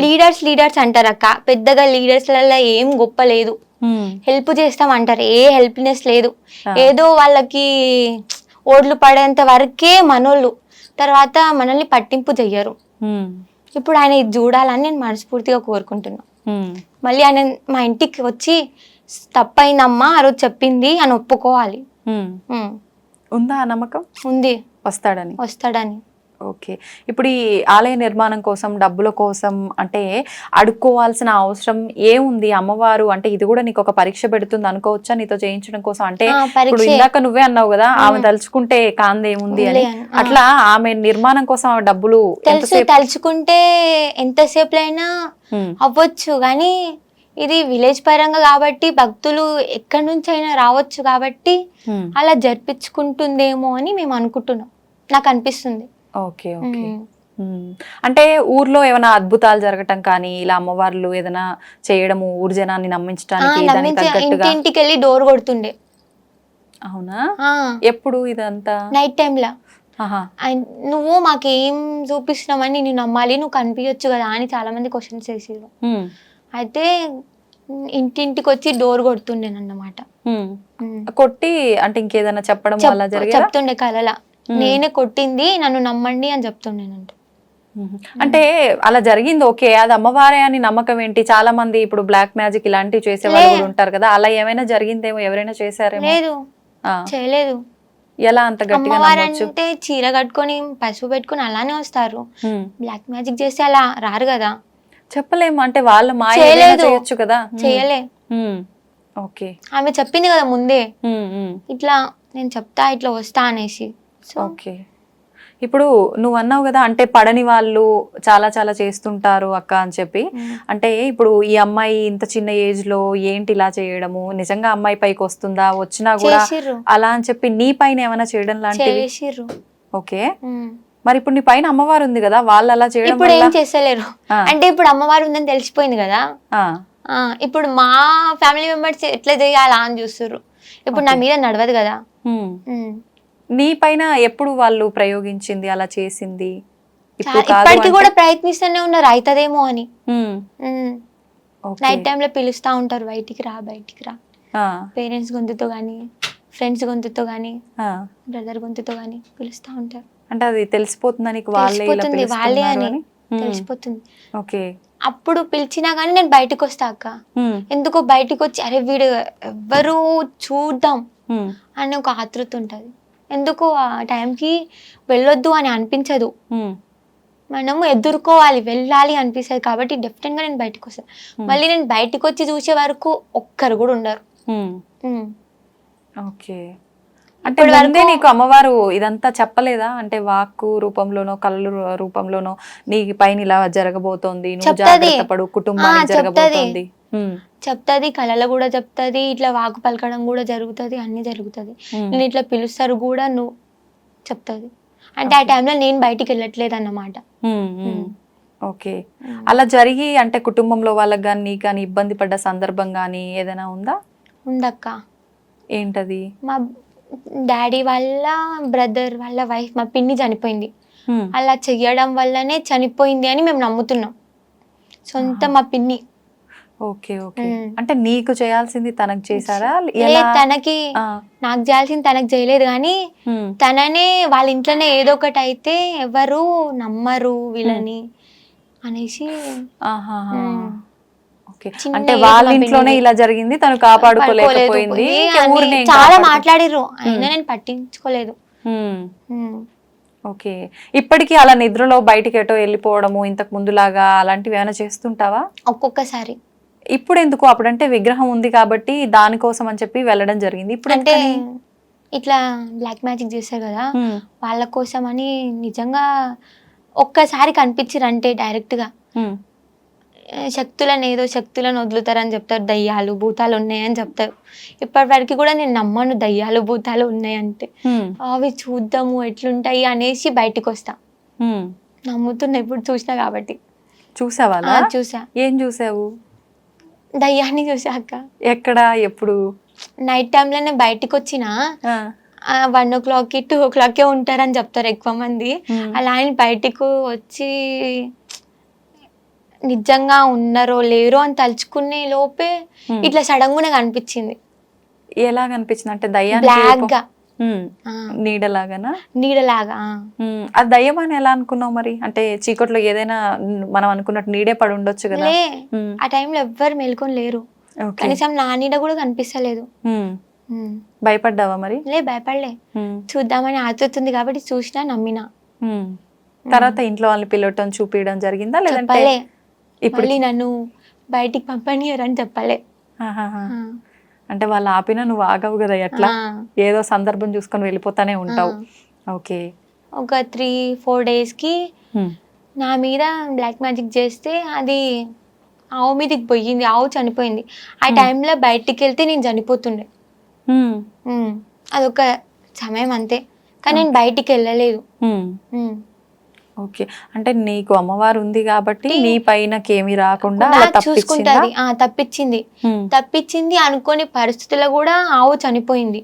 లీడర్స్ అంటారు అక్క, పెద్దగా లీడర్స్ లలో ఏం గొప్ప లేదు, హెల్ప్ చేస్తాం అంటారు, ఏ హెల్ప్నెస్ లేదు, ఏదో వాళ్ళకి ఓడ్లు పడేంత వరకే మనోళ్ళు, తర్వాత మనల్ని పట్టింపు చెయ్యరు. ఇప్పుడు ఆయన ఇది చూడాలని నేను మనస్ఫూర్తిగా కోరుకుంటున్నా. మళ్ళీ ఆయన మా ఇంటికి వచ్చి తప్పైందమ్మా ఆ రోజు చెప్పింది అని ఒప్పుకోవాలి. ఉందా ఆ నమ్మకం? ఉంది, వస్తాడని. ఓకే. ఇప్పుడు ఈ ఆలయ నిర్మాణం కోసం డబ్బుల కోసం అంటే అడుక్కోవాల్సిన అవసరం ఏముంది? అమ్మవారు అంటే ఇది కూడా నీకు ఒక పరీక్ష పెడుతుంది అనుకోవచ్చా నీతో చేయించడం కోసం? అంటే ఇప్పుడు ఇందాక నువ్వే అన్నావు కదా, ఆమె తలుచుకుంటే కాందేముంది అని, అట్లా ఆమె నిర్మాణం కోసం ఆమె డబ్బులు తలుచుకుంటే ఎంతసేపు అయినా అవ్వచ్చు, కానీ ఇది విలేజ్ పరంగా కాబట్టి భక్తులు ఎక్కడి నుంచి అయినా రావచ్చు కాబట్టి అలా జరిపించుకుంటుందేమో అని మేము అనుకుంటున్నాం, నాకు అనిపిస్తుంది. ఓకే. ఓకే. అంటే ఊర్లో ఏమైనా అద్భుతాలు జరగటం కానీ ఇలా అమ్మవార్లు ఏదైనా చేయడము ఊరు జనాన్ని నమ్మించడానికి ఇంటికి వెళ్ళి డోర్ కొడుతుండే. అవునా? ఎప్పుడు ఇదంతా? నైట్ టైంలా. నువ్వు మాకేం చూపిస్తున్నామని నేను నమ్మాలి, నువ్వు కనిపించచ్చు కదా అని చాలా మంది క్వశ్చన్స్ వేసారు. అయితే ఇంటింటికి వచ్చి డోర్ కొడుతుండేనన్నమాట. కొట్టి అంటే ఇంకేదైనా చెప్పడం అలా జరిగేదా? చెప్తుండే కలలా, నేనే కొట్టింది నన్ను నమ్మండి అని చెప్తుండేనంట. అంటే అలా జరిగింది, ఓకే, అది అమ్మవారే అని నమ్మకం ఏంటి? చాలా మంది ఇప్పుడు బ్లాక్ మ్యాజిక్ ఇలాంటివి చేసే వాళ్ళు ఉంటారు కదా, అలా ఏమైనా జరిగిందేమో, ఎవరైనా చేశారేమో? లేదు, చేయలేదు. ఎలా అంత గట్టిగా నమ్మొచ్చు? అంటే చీర కట్టుకొని పసుపు పెట్టుకొని అలానే వస్తారు, బ్లాక్ మ్యాజిక్ చేస్తే అలా రారు కదా. చెప్పలేము, అంటే వాళ్ళ మాయ చేయొచ్చు కదా. చేయలే. ఓకే. ఆమె చెప్పింది కదా ముందే, ఇట్లా నేను చెప్తా ఇట్లా వస్తా అనేసి. ఓకే. ఇప్పుడు నువ్వు అన్నావు కదా, అంటే పడని వాళ్ళు చాలా చాలా చేస్తుంటారు అక్క అని చెప్పి. అంటే ఇప్పుడు ఈ అమ్మాయి ఇంత చిన్న ఏజ్ లో ఏంటి ఇలా చేయడము, నిజంగా అమ్మాయి పైకి వస్తుందా, వచ్చినా కూడా అలా అని చెప్పి నీ పైన ఏమైనా చేయడం లాంటివి? ఓకే. మరి ఇప్పుడు నీ పైన అమ్మవారు ఉంది కదా, వాళ్ళు అలా చేయడం ఇప్పుడు ఏం చేస్తలేరు. అంటే ఇప్పుడు అమ్మవారు ఉందని తెలిసిపోయింది కదా, ఇప్పుడు మా ఫ్యామిలీ మెంబర్స్ ఎట్లా చేయాలా అని చూస్తున్నారు. ఇప్పుడు నా మీద నడవదు కదా. నీ పైన ఎప్పుడు వాళ్ళు ప్రయోగించింది, అలా చేసింది? ఇప్పటికి కూడా ప్రయత్నిస్తూనే ఉన్నారు, అవుతుందేమో అని. నైట్ టైంలో పిలుస్తా ఉంటారు, బయటికి రా బయటికి రా, పేరెంట్స్ గొంతుతో గానీ, ఫ్రెండ్స్ గొంతుతో గానీ, బ్రదర్ గొంతుతో గానీ పిలుస్తా ఉంటారు. అంటే అది తెలిసిపోతుందా నీకు? వాళ్ళే అని తెలిసిపోతుంది. ఓకే. అప్పుడు పిలిచినా గానీ నేను బయటకు వస్తా అక్క, ఎందుకో బయటకు వచ్చి అరే వీడు ఎవ్వరు చూద్దాం అని ఒక ఆతృత ఉంటది. ఎందుకు ఆ టైంకి వెళ్ళొద్దు అని అనిపించదు, మనము ఎదుర్కోవాలి, వెళ్ళాలి అనిపిస్తుంది. కాబట్టి డెఫినెట్ గా నేను బయటకు వస్తాను. మళ్ళీ నేను బయటకు వచ్చి చూసే వరకు ఒక్కరు కూడా ఉండరు. ఓకే. అంటే ముందే నీకు అమ్మవారు ఇదంతా చెప్పలేదా? అంటే వాక్కు రూపంలోనో కళ్ళు రూపంలోనో నీ పైన ఇలా జరగబోతోంది, నువ్వు జాగ్రత్త పడు, కుటుంబానికి జరగబోతోంది చెప్తాది, కళలో కూడా చెప్తాది, ఇట్లా వాకు పలకడం కూడా జరుగుతుంది, అన్ని జరుగుతుంది. నేను ఇట్లా పిలుస్తారు కూడా నువ్వు చెప్తాది. అంటే ఆ టైంలో నేను బయటికి వెళ్ళట్లేదు అన్నమాట. ఓకే. అలా జరిగి అంటే కుటుంబంలో వాళ్ళకి కానీ నీకు కానీ ఇబ్బంది పడ్డ సందర్భం కానీ ఏదైనా ఉందా? ఉండక్క. ఏంటది? మా డాడీ వాళ్ళ బ్రదర్ వాళ్ళ వైఫ్ మా పిన్ని చనిపోయింది. అలా చెయ్యడం వల్లనే చనిపోయింది అని మేము నమ్ముతున్నాం. సొంత మా పిన్ని. Okay okay. అంటే నీకు చేయాల్సింది తనకు చేశారా? తనకి నాకు చేయాల్సింది తనకు చేయలేదు, కానీ తననే వాళ్ళ ఇంట్లోనే ఏదో ఒకటి అయితే ఎవరు నమ్మరు వీళ్ళని అనేసి. అంటే వాళ్ళ ఇంట్లోనే ఇలా జరిగింది, తను కాపాడుకోలేకపోయింది. చాలా మాట్లాడిర్రు అయినా నేను పట్టించుకోలేదు. ఓకే. ఇప్పటికీ అలా నిద్రలో బయటికి ఎటో వెళ్ళిపోవడము ఇంతకు ముందులాగా అలాంటివి ఏమైనా చేస్తుంటావా? ఒక్కొక్కసారి. ఇప్పుడు ఎందుకు? అప్పుడంటే విగ్రహం ఉంది కాబట్టి దానికోసం అని చెప్పి వెళ్ళడం జరిగింది. ఇప్పుడు అంటే ఇట్లా బ్లాక్ మ్యాజిక్ చేస్తారు కదా, వాళ్ళ కోసం అని నిజంగా ఒక్కసారి కనిపించారు అంటే డైరెక్ట్ గా శక్తులను ఏదో శక్తులను వదులుతారని చెప్తారు, దయ్యాలు భూతాలు ఉన్నాయని చెప్తారు. ఇప్పటి వరకు కూడా నేను నమ్మను దయ్యాలు భూతాలు ఉన్నాయంటే. అవి చూద్దాము ఎట్లుంటాయి అనేసి బయటికి వస్తా. నమ్ముతున్నా ఇప్పుడు చూసినా కాబట్టి. చూసావా? చూసా. ఏం చూసావు? దయ్యాన్ని చూసాక. ఎక్కడ? ఎప్పుడు? నైట్ టైంలోనే బయటికి వచ్చిన 1 o'clock 2 o'clock ఉంటారని చెప్తారు ఎక్కువ మంది. అలా అని బయటకు వచ్చి నిజంగా ఉన్నారో లేరో అని తలుచుకునే లోపే ఇట్లా సడన్ గా కనిపించింది. ఎలా కనిపించింది? అంటే దయ్యాన్ని బ్లాక్ గా నీడలాగానా? నీడలాగా. అది దయ్యం అని ఎలా అనుకున్నావు మరి? అంటే చీకట్లో ఏదైనా మనం అనుకున్నట్టు నీడే పడి ఉండొచ్చు కదా. ఆ టైంలో ఎవ్వరు మేల్కొని లేరు, కనీసం నా నీడ కూడా కనిపిస్తలేదు. భయపడ్డావా మరి? భయపడలే. చూద్దామని ఆతుతుంది కాబట్టి చూసినా నమ్మినా. తర్వాత ఇంట్లో వాళ్ళని పిలవటం చూపించడం జరిగిందా? లేదంటే ఇప్పుడు నన్ను బయటికి పంపనియరని చెప్పలే. అంటే వాళ్ళు ఆపినా నువ్వు ఆగవు కదా, ఎట్లా ఏదో సందర్భం చూసుకొని వెళ్ళిపోతానే ఉంటావు. ఓకే. ఒక 3-4 days కి నా మీద బ్లాక్ మ్యాజిక్ చేస్తే అది ఆవు మీదకి పోయింది, ఆవు చనిపోయింది. ఆ టైంలో బయటికి వెళ్తే నేను చనిపోతుండే. అదొక సమయం అంతే, కానీ నేను బయటికి వెళ్ళలేదు. ఓకే. అంటే నీకు అమ్మవారు ఉంది కాబట్టి నీ పైన ఏమీ రాకుండా చూసుకుంటది. తప్పించింది అనుకోని పరిస్థితుల్లో కూడా ఆవు చనిపోయింది.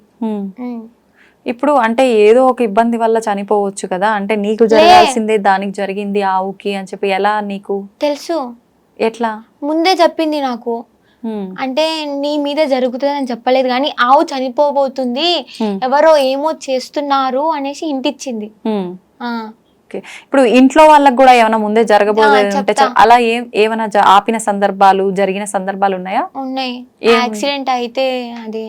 ఇప్పుడు అంటే ఏదో ఒక ఇబ్బంది వల్ల చనిపోవచ్చు కదా, అంటే నీకు జరగాల్సిందే దానికి జరిగింది ఆవుకి అని చెప్పి ఎలా నీకు తెలుసు? ఎట్లా? ముందే చెప్పింది నాకు. అంటే నీ మీద జరుగుతుంది అని చెప్పలేదు, కానీ ఆవు చనిపోబోతుంది, ఎవరో ఏమో చేస్తున్నారు అనేసి ఇంటిచ్చింది. ఇప్పుడు ఇంట్లో వాళ్ళకి కూడా ఏమైనా ముందే జరగబోతుంటే అలా ఏమైనా ఆపిన సందర్భాలు జరిగిన సందర్భాలు ఉన్నాయా? ఉన్నాయి. యాక్సిడెంట్ అయితే అది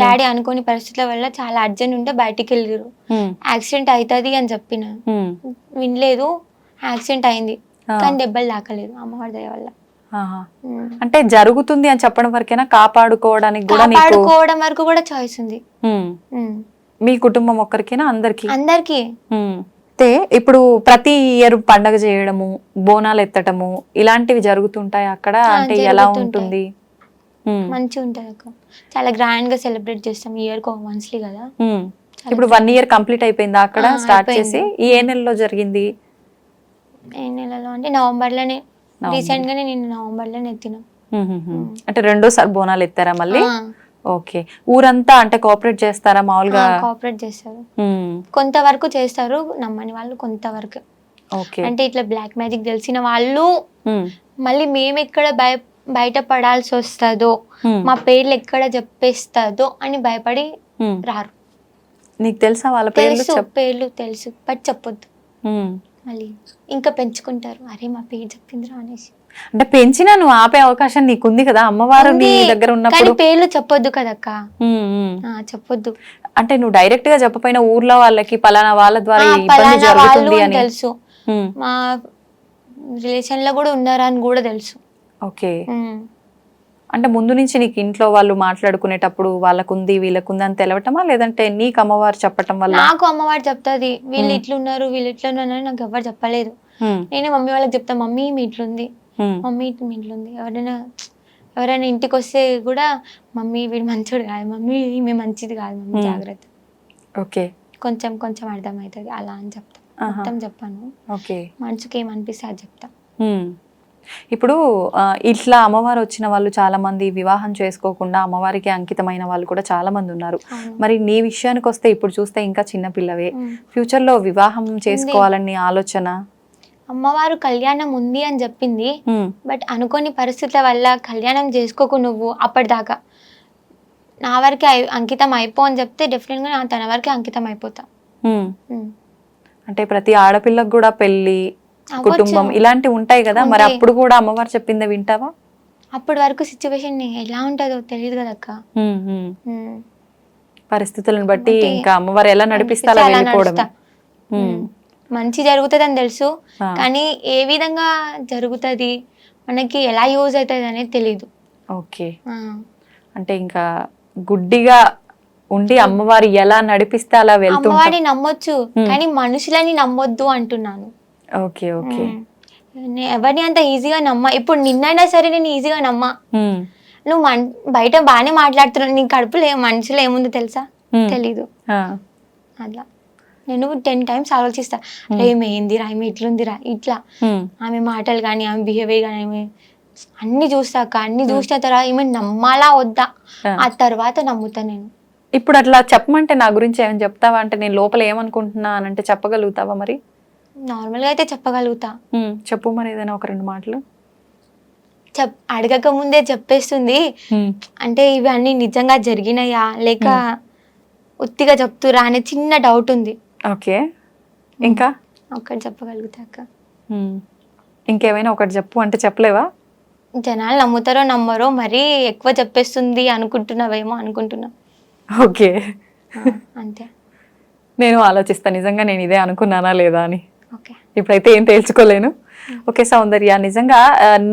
డాడీ అనుకోని పరిస్థితుల వల్ల చాలా అర్జెంట్ ఉంటే బయటికి వెళ్ళారు. యాక్సిడెంట్ అవుతుంది అని చెప్పిన వినలేదు. యాక్సిడెంట్ అయింది కానీ దెబ్బలు తాకలేదు అమ్మవారి దయ వల్ల. అంటే జరుగుతుంది అని చెప్పడం వరకైనా కాపాడుకోవడానికి వరకు కూడా చాయిస్ ఉంది. మీ కుటుంబం ఒక్కరికైనా అందరికి? అందరికి. ఇప్పుడు ప్రతి ఇయర్ పండగ చేయడము, బోనాలు ఎత్తటము ఇలాంటివి జరుగుతుంటాయి అక్కడ? అంటే ఎలా ఉంటుంది? మంచిగా ఉంటది అక్క, చాలా గ్రాండ్ గా సెలబ్రేట్ చేస్తాం. ఇయర్ మంత్లీ కదా. ఇప్పుడు 1 year కంప్లీట్ అయిపోయిందా అక్కడ స్టార్ట్ చేసి? ఏ నెలలో జరిగింది? ఏ నెలలో అంటే నవంబర్ లోనే. రీసెంట్ గానే నేను నవంబర్ లోనే ఎత్తినా. అంటే రెండోసారి బోనాలు ఎత్తారా మళ్ళీ? ఓకే. ఊరంతా అంటే కోఆపరేట్ చేస్తారా మామూలుగా? కోఆపరేట్ చేస్తారు, కొంతవరకు చేస్తారు, నమ్మని వాళ్ళు కొంతవరకు. అంటే ఇట్లా బ్లాక్ మ్యాజిక్ తెలిసిన వాళ్ళు మళ్ళీ మేము ఎక్కడ బయట పడాల్సి వస్తుందో, మా పేర్లు ఎక్కడ చెప్పేస్తుందో అని భయపడి రారు. నీకు తెలుసా వాళ్ళ పేర్లు? తెలుసు బట్ చెప్పొద్దు. మళ్ళీ ఇంకా పెంచుకుంటారు, అరే మా పేరు చెప్పిందిరా అనేసి. అంటే పెంచినా నువ్వు ఆపే అవకాశం నీకుంది కదా, అమ్మవారు నీ దగ్గర ఉన్నప్పుడు. పేర్లు చెప్పొద్దు కదక్క, చెప్పొద్దు. అంటే నువ్వు డైరెక్ట్ గా చెప్పపోయినా ఊర్లో వాళ్ళకి పలానా వాళ్ళ ద్వారా ఇబ్బంది జరుగుతుంది అని తెలుసు, మా రిలేషన్ లో కూడా ఉన్నారని కూడా తెలుసు. ఓకే. అంటే ముందు నుంచి నీకు ఇంట్లో వాళ్ళు మాట్లాడుకునేటప్పుడు వాళ్ళకుంది వీళ్ళకుంది అని తెలవటమా, లేదంటే నీకు అమ్మవారు చెప్పటం వల్ల? నాకు అమ్మవారు చెప్తాది, వీళ్ళు ఇట్లున్నారు వీళ్ళు ఇట్లున్నారు నాకు ఎవరు చెప్పలేదు. నేనే మమ్మీ వాళ్ళకి చెప్తా, మమ్మీ మీ ఇట్లుంది, మమ్మీ మీ ఇట్లుంది. ఎవరైనా ఇంటికి వస్తే కూడా మమ్మీ వీడు మంచోడు కాదు, మమ్మీ ఈమె మంచిది కాదు, మమ్మీ జాగ్రత్త. ఓకే. కొంచెం కొంచెం అర్థమవుతుంది అలా అని చెప్తా, మొత్తం చెప్పాను. మనసుకి ఏమనిపిస్తే అది చెప్తా. ఇప్పుడు ఇట్లా అమ్మవారు వచ్చిన వాళ్ళు చాలా మంది వివాహం చేసుకోకుండా అమ్మవారికి అంకితమైన వాళ్ళు కూడా చాలా మంది ఉన్నారు. మరి నీ విషయానికి వస్తే ఇప్పుడు చూస్తే ఇంకా చిన్న పిల్లవే, ఫ్యూచర్ లో వివాహం చేసుకోవాలని ఆలోచన? అమ్మవారు కళ్యాణం ఉంది అని చెప్పింది, బట్ అనుకోని పరిస్థితుల వల్ల కళ్యాణం చేసుకోకు నువ్వు అప్పటిదాకా, నా వరకే అంకితం అయిపో అని చెప్తే డెఫినెట్ గా తన వరకే అంకితం అయిపోతా. అంటే ప్రతి ఆడపిల్లకు కూడా పెళ్లి, కుటుంబం ఇలాంటివి ఉంటాయి కదా, మరి అప్పుడు కూడా అమ్మవారు చెప్పిందే వింటావా? అప్పటి వరకు సిచ్యువేషన్ ఎలా ఉంటుందో తెలియదు కదా అక్క. పరిస్థితులను బట్టి ఇంకా అమ్మవారు ఎలా నడిపిస్తారో వెళ్ళిపోవడమే. మంచి జరుగుతుంది అని తెలుసు, కానీ ఏ విధంగా జరుగుతుంది, మనకి ఎలా యూజ్ అవుతుంది అనేది తెలీదు. ఓకే, అంటే ఇంకా గుడ్డిగా ఉండి అమ్మవారు ఎలా నడిపిస్తే అలా వెళ్తాం. అమ్మవారిని నమ్మొచ్చు కానీ మనుషులని నమ్మొద్దు అంటున్నాను. ఓకే ఓకే, ఎవరిని అంత ఈజీగా నమ్మ. ఇప్పుడు నిన్నైనా సరే నేను ఈజీగా నమ్మా. నువ్వు బయట బాగానే మాట్లాడుతున్నావు, నీ కడుపులో మనుషులు ఏముందో తెలుసా? తెలీదు. అట్లా నేను 10 times ఆలోచిస్తా, ఏమి ఏందిరా, ఆమె ఇట్లుందిరా, ఇట్లా ఆమె మాటలు కానీ ఆమె బిహేవియర్ కానీ ఆమె అన్ని చూస్తాక, అన్ని చూసిన తర్వాత ఈమె నమ్మాలా వద్దా, ఆ తర్వాత నమ్ముతా నేను. ఇప్పుడు అట్లా చెప్పమంటే నా గురించి ఏమని చెప్తావా? అంటే నేను లోపల ఏమనుకుంటున్నా అని అంటే చెప్పగలుగుతావా? మరి నార్మల్ గా అయితే చెప్పగలుగుతా. చెప్పు మరి ఏదైనా ఒక 2 మాటలు. అడగక ముందే చెప్పేస్తుంది. అంటే ఇవి అన్ని నిజంగా జరిగినాయా లేక ఉత్తిగా చెప్తురా అనే చిన్న డౌట్ ఉంది. ఓకే, ఇంకా ఒకటి చెప్పగలుగుతా అక్క. ఇంకేమైనా ఒకటి చెప్పు అంటే చెప్పలేవా? జనాలు నమ్ముతారో నమ్మరో, మరీ ఎక్కువ చెప్పేస్తుంది అనుకుంటున్నావేమో అనుకుంటున్నా. ఓకే, అంతే. నేను ఆలోచిస్తా నిజంగా నేను ఇదే అనుకున్నానా లేదా అని. ఓకే, ఇప్పుడైతే ఏం తేల్చుకోలేను. ఓకే సౌందర్య, నిజంగా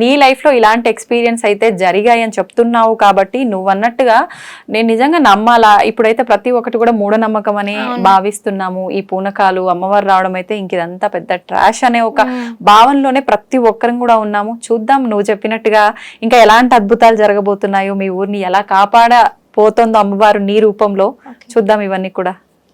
నీ లైఫ్లో ఇలాంటి ఎక్స్పీరియన్స్ అయితే జరిగాయి అని చెప్తున్నావు కాబట్టి నువ్వు అన్నట్టుగా నేను నిజంగా నమ్మాలా? ఇప్పుడైతే ప్రతి ఒక్కటి కూడా మూఢనమ్మకం అని భావిస్తున్నాము. ఈ పూనకాలు, అమ్మవారు రావడం అయితే ఇంక ఇదంతా పెద్ద ట్రాష్ అనే ఒక భావనలోనే ప్రతి ఒక్కరం కూడా ఉన్నాము. చూద్దాం నువ్వు చెప్పినట్టుగా ఇంకా ఎలాంటి అద్భుతాలు జరగబోతున్నాయో, మీ ఊరిని ఎలా కాపాడపోతుందో అమ్మవారు నీ రూపంలో. చూద్దాం ఇవన్నీ కూడా.